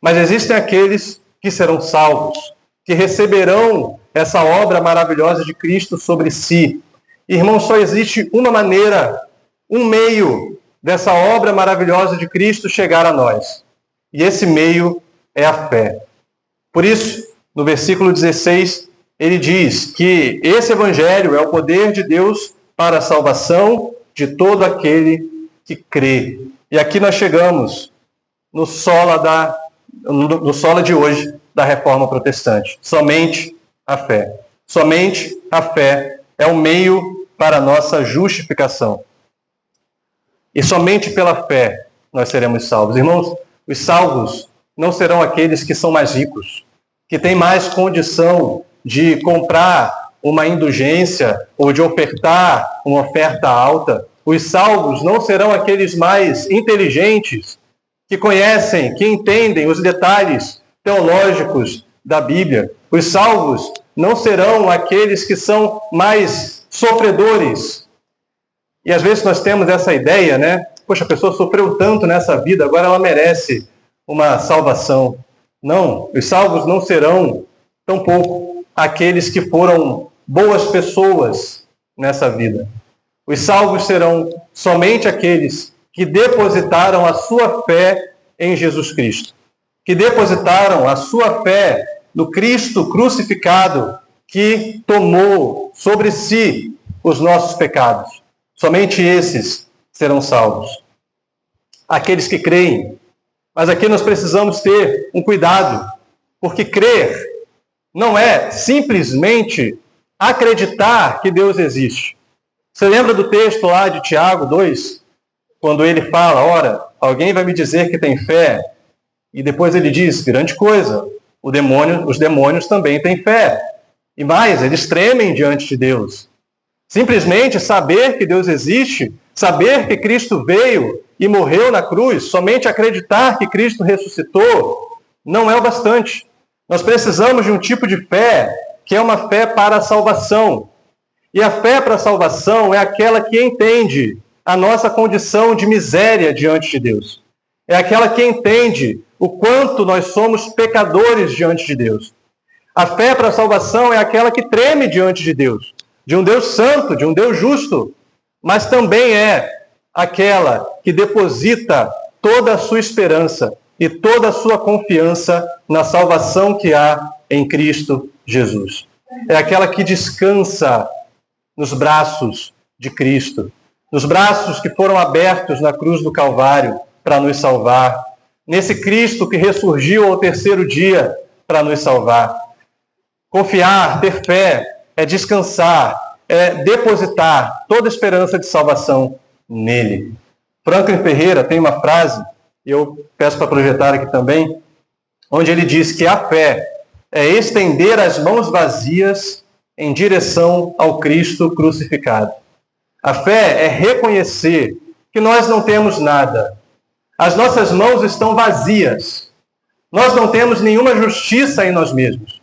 Mas existem aqueles que serão salvos, que receberão essa obra maravilhosa de Cristo sobre si. Irmão, só existe uma maneira, um meio dessa obra maravilhosa de Cristo chegar a nós. E esse meio é a fé. Por isso, no versículo 16, ele diz que esse evangelho é o poder de Deus para a salvação de todo aquele que crê. E aqui nós chegamos no sola de hoje da Reforma Protestante. Somente a fé. Somente a fé é o meio para a nossa justificação. E somente pela fé nós seremos salvos. Irmãos, os salvos não serão aqueles que são mais ricos, que têm mais condição de comprar uma indulgência ou de ofertar uma oferta alta. Os salvos não serão aqueles mais inteligentes, que conhecem, que entendem os detalhes teológicos da Bíblia. Os salvos não serão aqueles que são mais sofredores. E às vezes nós temos essa ideia, né? Poxa, a pessoa sofreu tanto nessa vida, agora ela merece uma salvação. Não, os salvos não serão, tampouco, aqueles que foram boas pessoas nessa vida. Os salvos serão somente aqueles que depositaram a sua fé em Jesus Cristo, que depositaram a sua fé no Cristo crucificado, que tomou sobre si os nossos pecados. Somente esses serão salvos. Aqueles que creem. Mas aqui nós precisamos ter um cuidado, porque crer não é simplesmente acreditar que Deus existe. Você lembra do texto lá de Tiago 2, quando ele fala, ora, alguém vai me dizer que tem fé, e depois ele diz, grande coisa, os demônios também têm fé. E mais, eles tremem diante de Deus. Simplesmente saber que Deus existe, saber que Cristo veio e morreu na cruz, somente acreditar que Cristo ressuscitou, não é o bastante. Nós precisamos de um tipo de fé que é uma fé para a salvação. E a fé para a salvação é aquela que entende a nossa condição de miséria diante de Deus. É aquela que entende o quanto nós somos pecadores diante de Deus. A fé para a salvação é aquela que treme diante de Deus, de um Deus santo, de um Deus justo, mas também é aquela que deposita toda a sua esperança e toda a sua confiança na salvação que há em Cristo Jesus. É aquela que descansa nos braços de Cristo, nos braços que foram abertos na cruz do Calvário para nos salvar, nesse Cristo que ressurgiu ao terceiro dia para nos salvar. Confiar, ter fé, é descansar, é depositar toda a esperança de salvação nele. Franklin Ferreira tem uma frase, e eu peço para projetar aqui também, onde ele diz que a fé é estender as mãos vazias em direção ao Cristo crucificado. A fé é reconhecer que nós não temos nada. As nossas mãos estão vazias. Nós não temos nenhuma justiça em nós mesmos.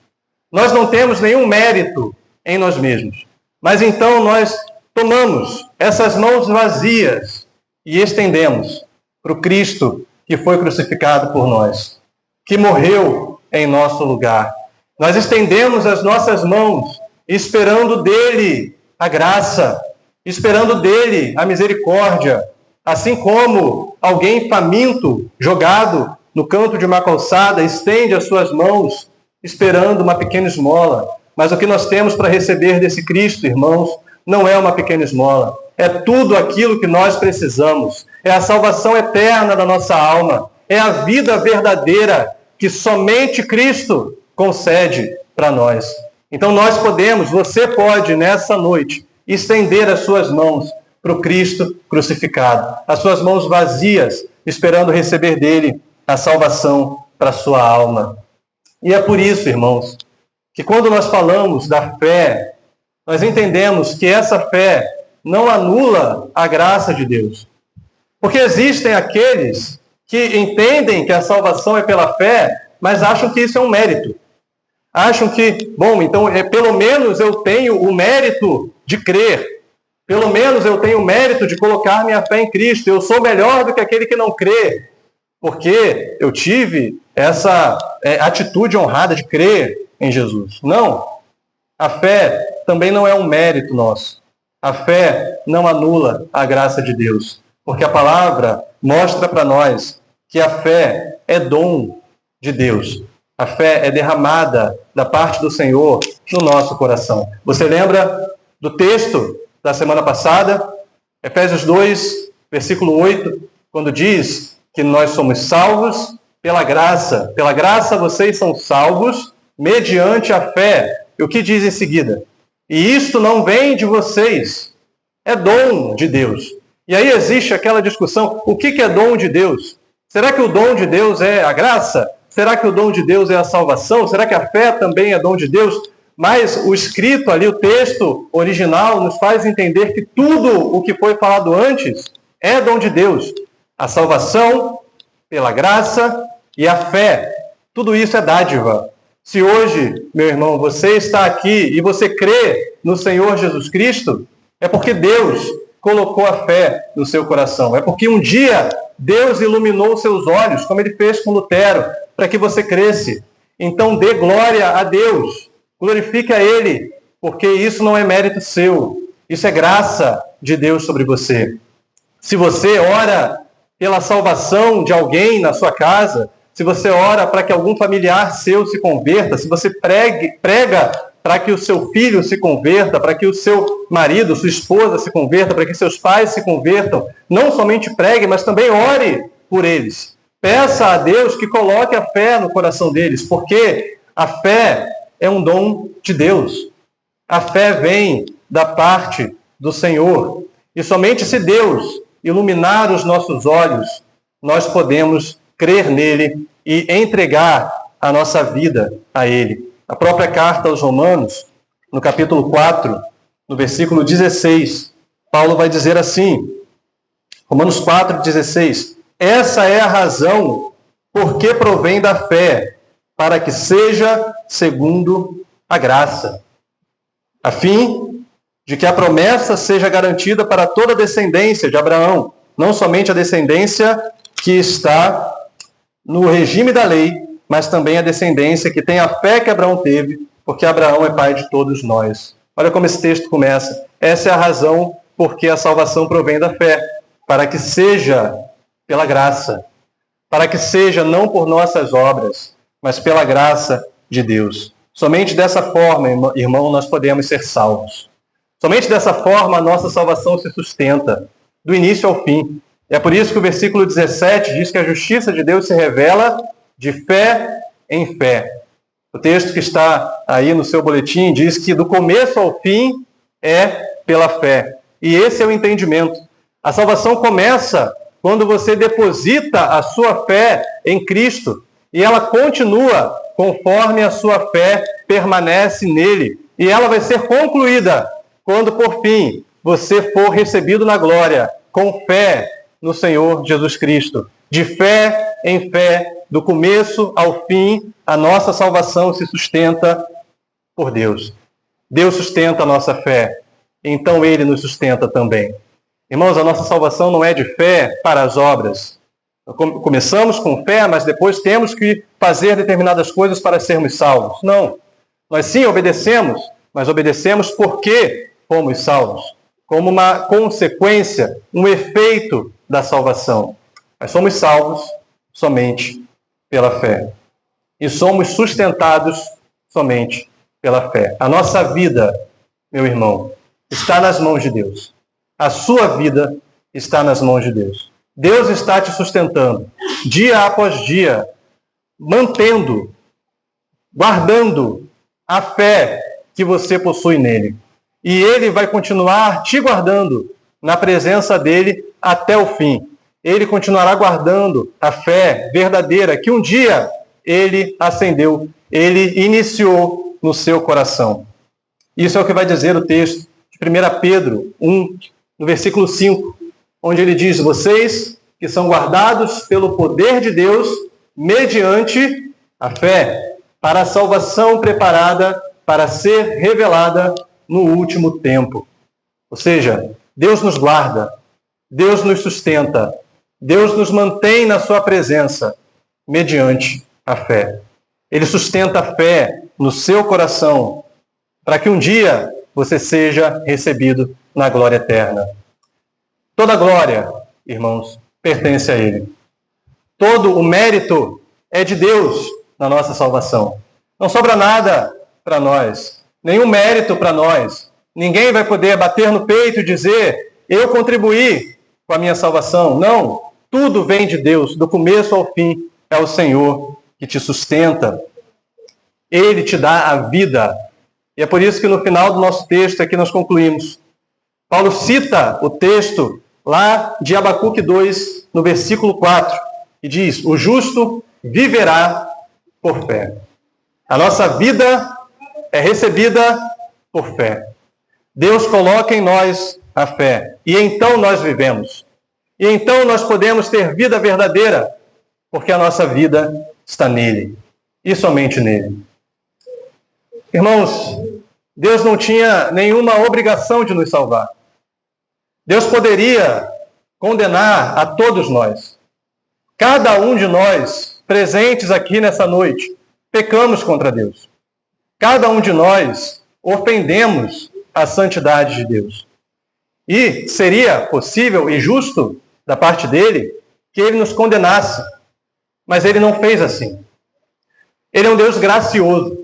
Nós não temos nenhum mérito em nós mesmos. Mas então nós tomamos essas mãos vazias e estendemos para o Cristo que foi crucificado por nós, que morreu em nosso lugar. Nós estendemos as nossas mãos esperando dele a graça, esperando dele a misericórdia, assim como alguém faminto, jogado no canto de uma calçada, estende as suas mãos esperando uma pequena esmola. Mas o que nós temos para receber desse Cristo, irmãos, não é uma pequena esmola. É tudo aquilo que nós precisamos. É a salvação eterna da nossa alma. É a vida verdadeira que somente Cristo concede para nós. Então nós podemos, você pode, nessa noite, estender as suas mãos para o Cristo crucificado. As suas mãos vazias, esperando receber dele a salvação para a sua alma. E é por isso, irmãos, que quando nós falamos da fé, nós entendemos que essa fé não anula a graça de Deus. Porque existem aqueles que entendem que a salvação é pela fé, mas acham que isso é um mérito. Acham que, bom, então pelo menos eu tenho o mérito de crer. Pelo menos eu tenho o mérito de colocar minha fé em Cristo. Eu sou melhor do que aquele que não crê, porque eu tive essa atitude honrada de crer em Jesus. Não. A fé também não é um mérito nosso. A fé não anula a graça de Deus, porque a palavra mostra para nós que a fé é dom de Deus. A fé é derramada da parte do Senhor no nosso coração. Você lembra do texto da semana passada? Efésios 2, versículo 8, quando diz que nós somos salvos pela graça. Pela graça vocês são salvos mediante a fé. E o que diz em seguida? E isto não vem de vocês, é dom de Deus. E aí existe aquela discussão, o que é dom de Deus? Será que o dom de Deus é a graça? Será que o dom de Deus é a salvação? Será que a fé também é dom de Deus? Mas o escrito ali, o texto original, nos faz entender que tudo o que foi falado antes é dom de Deus. A salvação pela graça e a fé, tudo isso é dádiva. Se hoje, meu irmão, você está aqui e você crê no Senhor Jesus Cristo, é porque Deus colocou a fé no seu coração. É porque um dia Deus iluminou seus olhos, como ele fez com Lutero, para que você cresce. Então dê glória a Deus, glorifique a Ele, porque isso não é mérito seu, isso é graça de Deus sobre você. Se você ora pela salvação de alguém na sua casa, se você ora para que algum familiar seu se converta, se você prega para que o seu filho se converta, para que o seu marido, sua esposa se converta, para que seus pais se convertam, não somente pregue, mas também ore por eles. Peça a Deus que coloque a fé no coração deles, porque a fé é um dom de Deus. A fé vem da parte do Senhor. E somente se Deus iluminar os nossos olhos, nós podemos crer nele e entregar a nossa vida a ele. A própria carta aos Romanos, no capítulo 4, no versículo 16, Paulo vai dizer assim, Romanos 4, 16, essa é a razão por que provém da fé, para que seja segundo a graça, a fim de que a promessa seja garantida para toda a descendência de Abraão, não somente a descendência que está no regime da lei, mas também a descendência que tem a fé que Abraão teve, porque Abraão é pai de todos nós. Olha como esse texto começa. Essa é a razão por que a salvação provém da fé, para que seja pela graça, para que seja não por nossas obras, mas pela graça de Deus. Somente dessa forma, irmão, nós podemos ser salvos. Somente dessa forma a nossa salvação se sustenta, do início ao fim. É por isso que o versículo 17 diz que a justiça de Deus se revela de fé em fé. O texto que está aí no seu boletim diz que do começo ao fim é pela fé. E esse é o entendimento. A salvação começa quando você deposita a sua fé em Cristo e ela continua conforme a sua fé permanece nele. E ela vai ser concluída quando, por fim, você for recebido na glória com fé no Senhor Jesus Cristo. De fé em fé, do começo ao fim, a nossa salvação se sustenta por Deus. Deus sustenta a nossa fé, então Ele nos sustenta também. Irmãos, a nossa salvação não é de fé para as obras. Começamos com fé, mas depois temos que fazer determinadas coisas para sermos salvos. Não. Nós sim obedecemos, mas obedecemos porque fomos salvos. Como uma consequência, um efeito da salvação. Mas somos salvos somente pela fé. E somos sustentados somente pela fé. A nossa vida, meu irmão, está nas mãos de Deus. A sua vida está nas mãos de Deus. Deus está te sustentando, dia após dia, mantendo, guardando a fé que você possui nele. E Ele vai continuar te guardando na presença dele até o fim. Ele continuará guardando a fé verdadeira que um dia Ele acendeu, Ele iniciou no seu coração. Isso é o que vai dizer o texto de 1 Pedro 1, no versículo 5, onde ele diz, vocês que são guardados pelo poder de Deus, mediante a fé, para a salvação preparada para ser revelada no último tempo. Ou seja, Deus nos guarda, Deus nos sustenta, Deus nos mantém na sua presença, mediante a fé. Ele sustenta a fé no seu coração, para que um dia você seja recebido na glória eterna. Toda glória, irmãos, pertence a Ele. Todo o mérito é de Deus na nossa salvação. Não sobra nada para nós, nenhum mérito para nós. Ninguém vai poder bater no peito e dizer, eu contribuí com a minha salvação. Não, tudo vem de Deus, do começo ao fim. É o Senhor que te sustenta. Ele te dá a vida. E é por isso que no final do nosso texto aqui nós concluímos. Paulo cita o texto lá de Abacuque 2, no versículo 4, e diz, o justo viverá por fé. A nossa vida é recebida por fé. Deus coloca em nós a fé, e então nós vivemos. E então nós podemos ter vida verdadeira, porque a nossa vida está nele, e somente nele. Irmãos, Deus não tinha nenhuma obrigação de nos salvar. Deus poderia condenar a todos nós. Cada um de nós, presentes aqui nessa noite, pecamos contra Deus. Cada um de nós ofendemos a santidade de Deus. E seria possível e justo da parte dele que ele nos condenasse. Mas ele não fez assim. Ele é um Deus gracioso.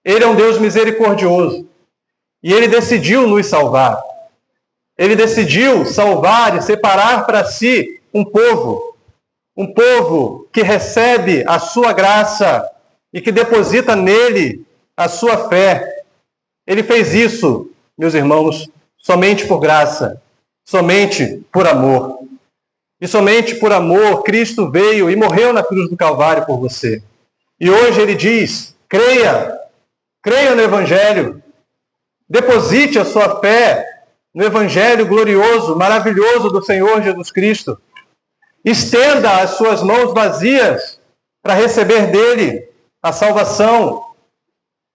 Ele é um Deus misericordioso. E ele decidiu nos salvar. Ele decidiu salvar e separar para si um povo que recebe a sua graça e que deposita nele a sua fé. Ele fez isso, meus irmãos, somente por graça, somente por amor. E somente por amor, Cristo veio e morreu na cruz do Calvário por você. E hoje ele diz, creia no Evangelho, deposite a sua fé no Evangelho glorioso, maravilhoso do Senhor Jesus Cristo. Estenda as suas mãos vazias para receber dele a salvação.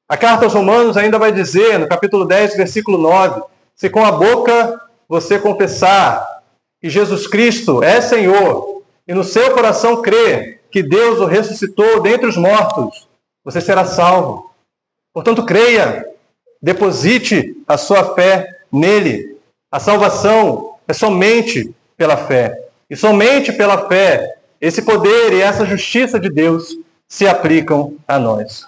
A carta aos Romanos ainda vai dizer, no capítulo 10, versículo 9, se com a boca você confessar que Jesus Cristo é Senhor e no seu coração crer que Deus o ressuscitou dentre os mortos, você será salvo. Portanto, creia, deposite a sua fé nele. A salvação é somente pela fé. E somente pela fé, esse poder e essa justiça de Deus se aplicam a nós.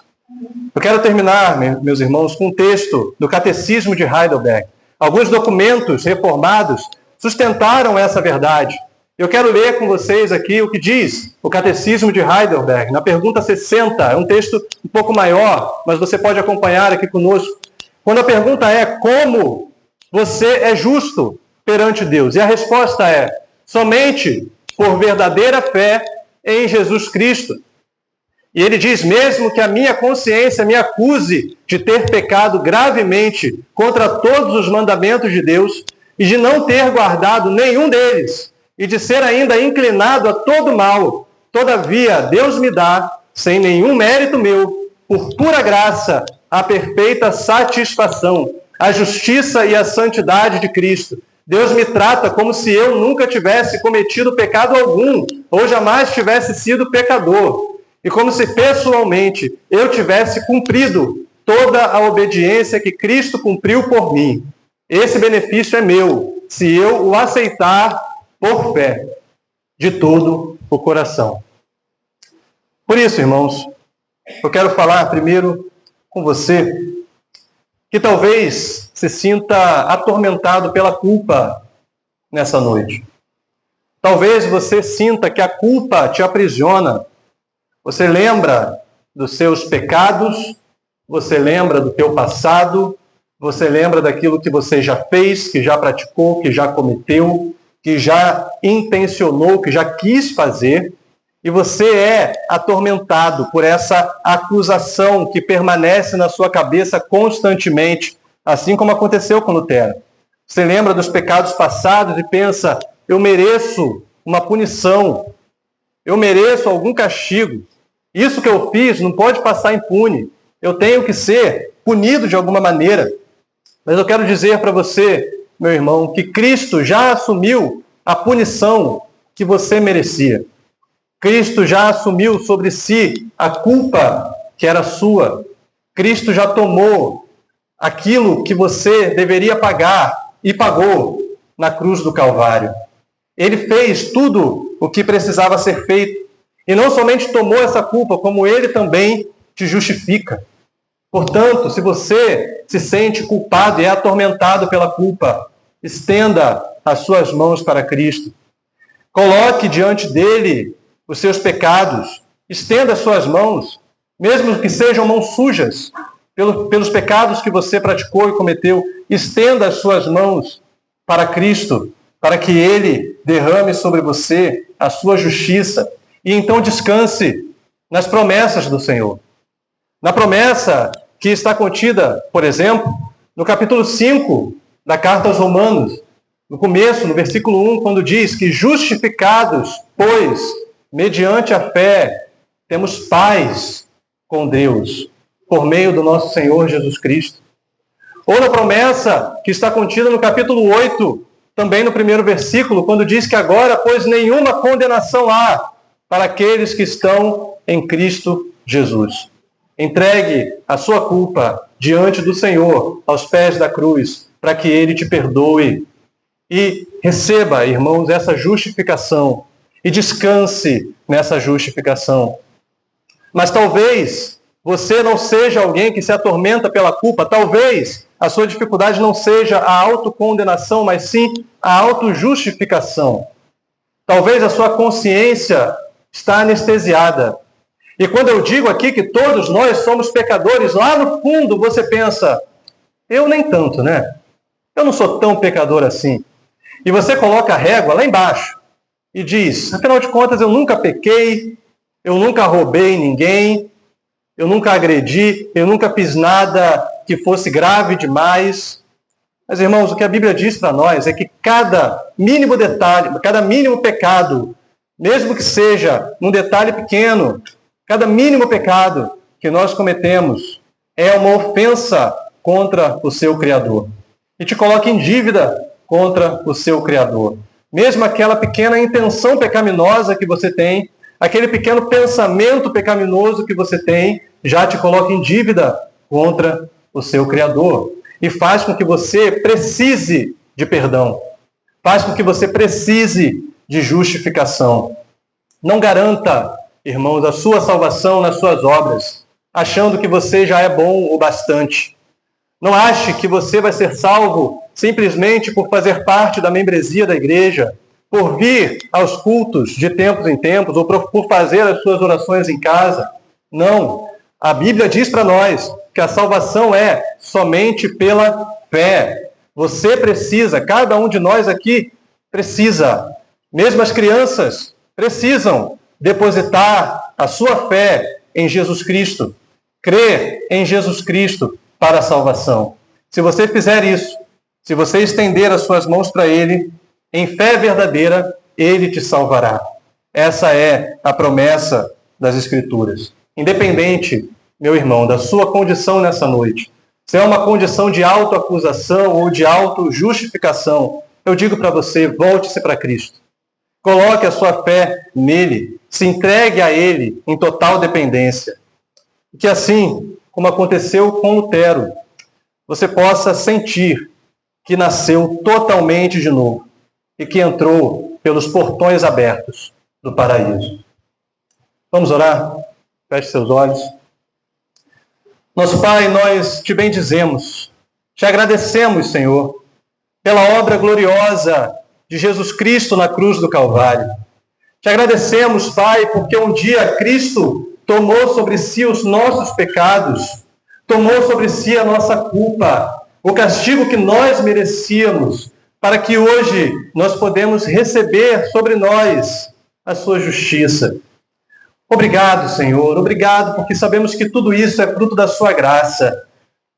Eu quero terminar, meus irmãos, com um texto do Catecismo de Heidelberg. Alguns documentos reformados sustentaram essa verdade. Eu quero ler com vocês aqui o que diz o Catecismo de Heidelberg, na pergunta 60. É um texto um pouco maior, mas você pode acompanhar aqui conosco. Quando a pergunta é, como você é justo perante Deus? E a resposta é, somente por verdadeira fé em Jesus Cristo. E ele diz, mesmo que a minha consciência me acuse de ter pecado gravemente contra todos os mandamentos de Deus e de não ter guardado nenhum deles e de ser ainda inclinado a todo mal, todavia Deus me dá, sem nenhum mérito meu, por pura graça, a perfeita satisfação, a justiça e a santidade de Cristo. Deus me trata como se eu nunca tivesse cometido pecado algum, ou jamais tivesse sido pecador. E como se pessoalmente eu tivesse cumprido toda a obediência que Cristo cumpriu por mim. Esse benefício é meu, se eu o aceitar por fé, de todo o coração. Por isso, irmãos, eu quero falar primeiro com você que talvez se sinta atormentado pela culpa nessa noite. Talvez você sinta que a culpa te aprisiona. Você lembra dos seus pecados, você lembra do teu passado, você lembra daquilo que você já fez, que já praticou, que já cometeu, que já intencionou, que já quis fazer, e você é atormentado por essa acusação que permanece na sua cabeça constantemente, assim como aconteceu com Lutero. Você lembra dos pecados passados e pensa, eu mereço uma punição, eu mereço algum castigo. Isso que eu fiz não pode passar impune. Eu tenho que ser punido de alguma maneira. Mas eu quero dizer para você, meu irmão, que Cristo já assumiu a punição que você merecia. Cristo já assumiu sobre si a culpa que era sua. Cristo já tomou aquilo que você deveria pagar e pagou na cruz do Calvário. Ele fez tudo o que precisava ser feito. E não somente tomou essa culpa, como ele também te justifica. Portanto, se você se sente culpado e é atormentado pela culpa, estenda as suas mãos para Cristo. Coloque diante dele os seus pecados. Estenda as suas mãos, mesmo que sejam mãos sujas, pelos pecados que você praticou e cometeu. Estenda as suas mãos para Cristo, para que ele derrame sobre você a sua justiça. E então descanse nas promessas do Senhor. Na promessa que está contida, por exemplo, no capítulo 5 da carta aos Romanos, no começo, no versículo 1, quando diz que justificados, pois, mediante a fé, temos paz com Deus, por meio do nosso Senhor Jesus Cristo. Ou na promessa que está contida no capítulo 8, também no primeiro versículo, quando diz que agora, pois, nenhuma condenação há para aqueles que estão em Cristo Jesus. Entregue a sua culpa diante do Senhor, aos pés da cruz, para que Ele te perdoe. E receba, irmãos, essa justificação. E descanse nessa justificação. Mas talvez você não seja alguém que se atormenta pela culpa. Talvez a sua dificuldade não seja a autocondenação, mas sim a autojustificação. Talvez a sua consciência está anestesiada. E quando eu digo aqui que todos nós somos pecadores, lá no fundo você pensa, eu nem tanto, né? Eu não sou tão pecador assim. E você coloca a régua lá embaixo e diz, afinal de contas, eu nunca pequei, eu nunca roubei ninguém, eu nunca agredi, eu nunca fiz nada que fosse grave demais. Mas, irmãos, o que a Bíblia diz para nós é que cada mínimo detalhe, cada mínimo pecado, mesmo que seja um detalhe pequeno, cada mínimo pecado que nós cometemos é uma ofensa contra o seu Criador. E te coloca em dívida contra o seu Criador. Mesmo aquela pequena intenção pecaminosa que você tem, aquele pequeno pensamento pecaminoso que você tem, já te coloca em dívida contra o seu Criador. E faz com que você precise de perdão. Faz com que você precise de justificação. Não garanta, irmãos, a sua salvação nas suas obras, achando que você já é bom o bastante. Não ache que você vai ser salvo simplesmente por fazer parte da membresia da igreja, por vir aos cultos de tempos em tempos, ou por fazer as suas orações em casa. Não. A Bíblia diz para nós que a salvação é somente pela fé. Você precisa, cada um de nós aqui precisa, mesmo as crianças precisam depositar a sua fé em Jesus Cristo, crer em Jesus Cristo para a salvação. Se você fizer isso, se você estender as suas mãos para Ele, em fé verdadeira, Ele te salvará. Essa é a promessa das Escrituras. Independente, meu irmão, da sua condição nessa noite, se é uma condição de autoacusação ou de autojustificação, eu digo para você, volte-se para Cristo. Coloque a sua fé nele, se entregue a Ele em total dependência. Que assim, como aconteceu com Lutero, você possa sentir que nasceu totalmente de novo e que entrou pelos portões abertos do paraíso. Vamos orar? Feche seus olhos. Nosso Pai, nós te bendizemos, te agradecemos, Senhor, pela obra gloriosa de Jesus Cristo na cruz do Calvário. Te agradecemos, Pai, porque um dia Cristo tomou sobre si os nossos pecados, tomou sobre si a nossa culpa, o castigo que nós merecíamos, para que hoje nós podemos receber sobre nós a sua justiça. Obrigado, Senhor, obrigado, porque sabemos que tudo isso é fruto da sua graça.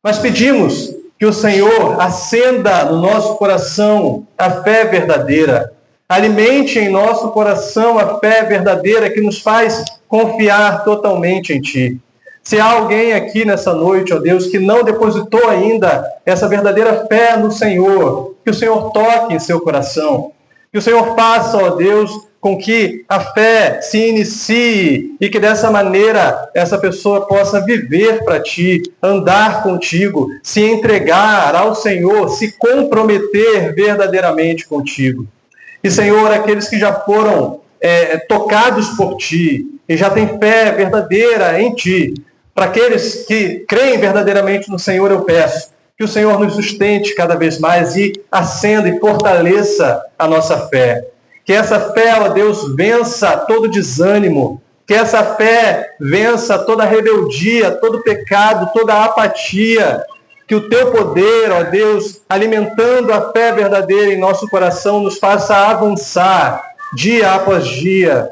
Nós pedimos que o Senhor acenda no nosso coração a fé verdadeira, alimente em nosso coração a fé verdadeira que nos faz confiar totalmente em Ti. Se há alguém aqui nessa noite, ó Deus, que não depositou ainda essa verdadeira fé no Senhor, que o Senhor toque em seu coração, que o Senhor faça, ó Deus, com que a fé se inicie e que dessa maneira essa pessoa possa viver para Ti, andar contigo, se entregar ao Senhor, se comprometer verdadeiramente contigo. E, Senhor, aqueles que já foram tocados por Ti e já têm fé verdadeira em Ti, para aqueles que creem verdadeiramente no Senhor, eu peço que o Senhor nos sustente cada vez mais e acenda e fortaleça a nossa fé. Que essa fé, ó Deus, vença todo desânimo. Que essa fé vença toda rebeldia, todo pecado, toda apatia. Que o Teu poder, ó Deus, alimentando a fé verdadeira em nosso coração, nos faça avançar dia após dia,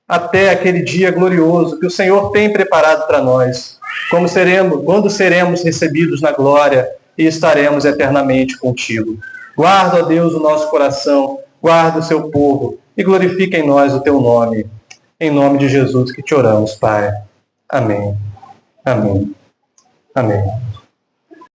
até aquele dia glorioso que o Senhor tem preparado para nós. Quando seremos recebidos na glória e estaremos eternamente contigo. Guarda, ó Deus, o nosso coração, guarda o seu povo e glorifica em nós o teu nome. Em nome de Jesus que te oramos, Pai. Amém. Amém. Amém.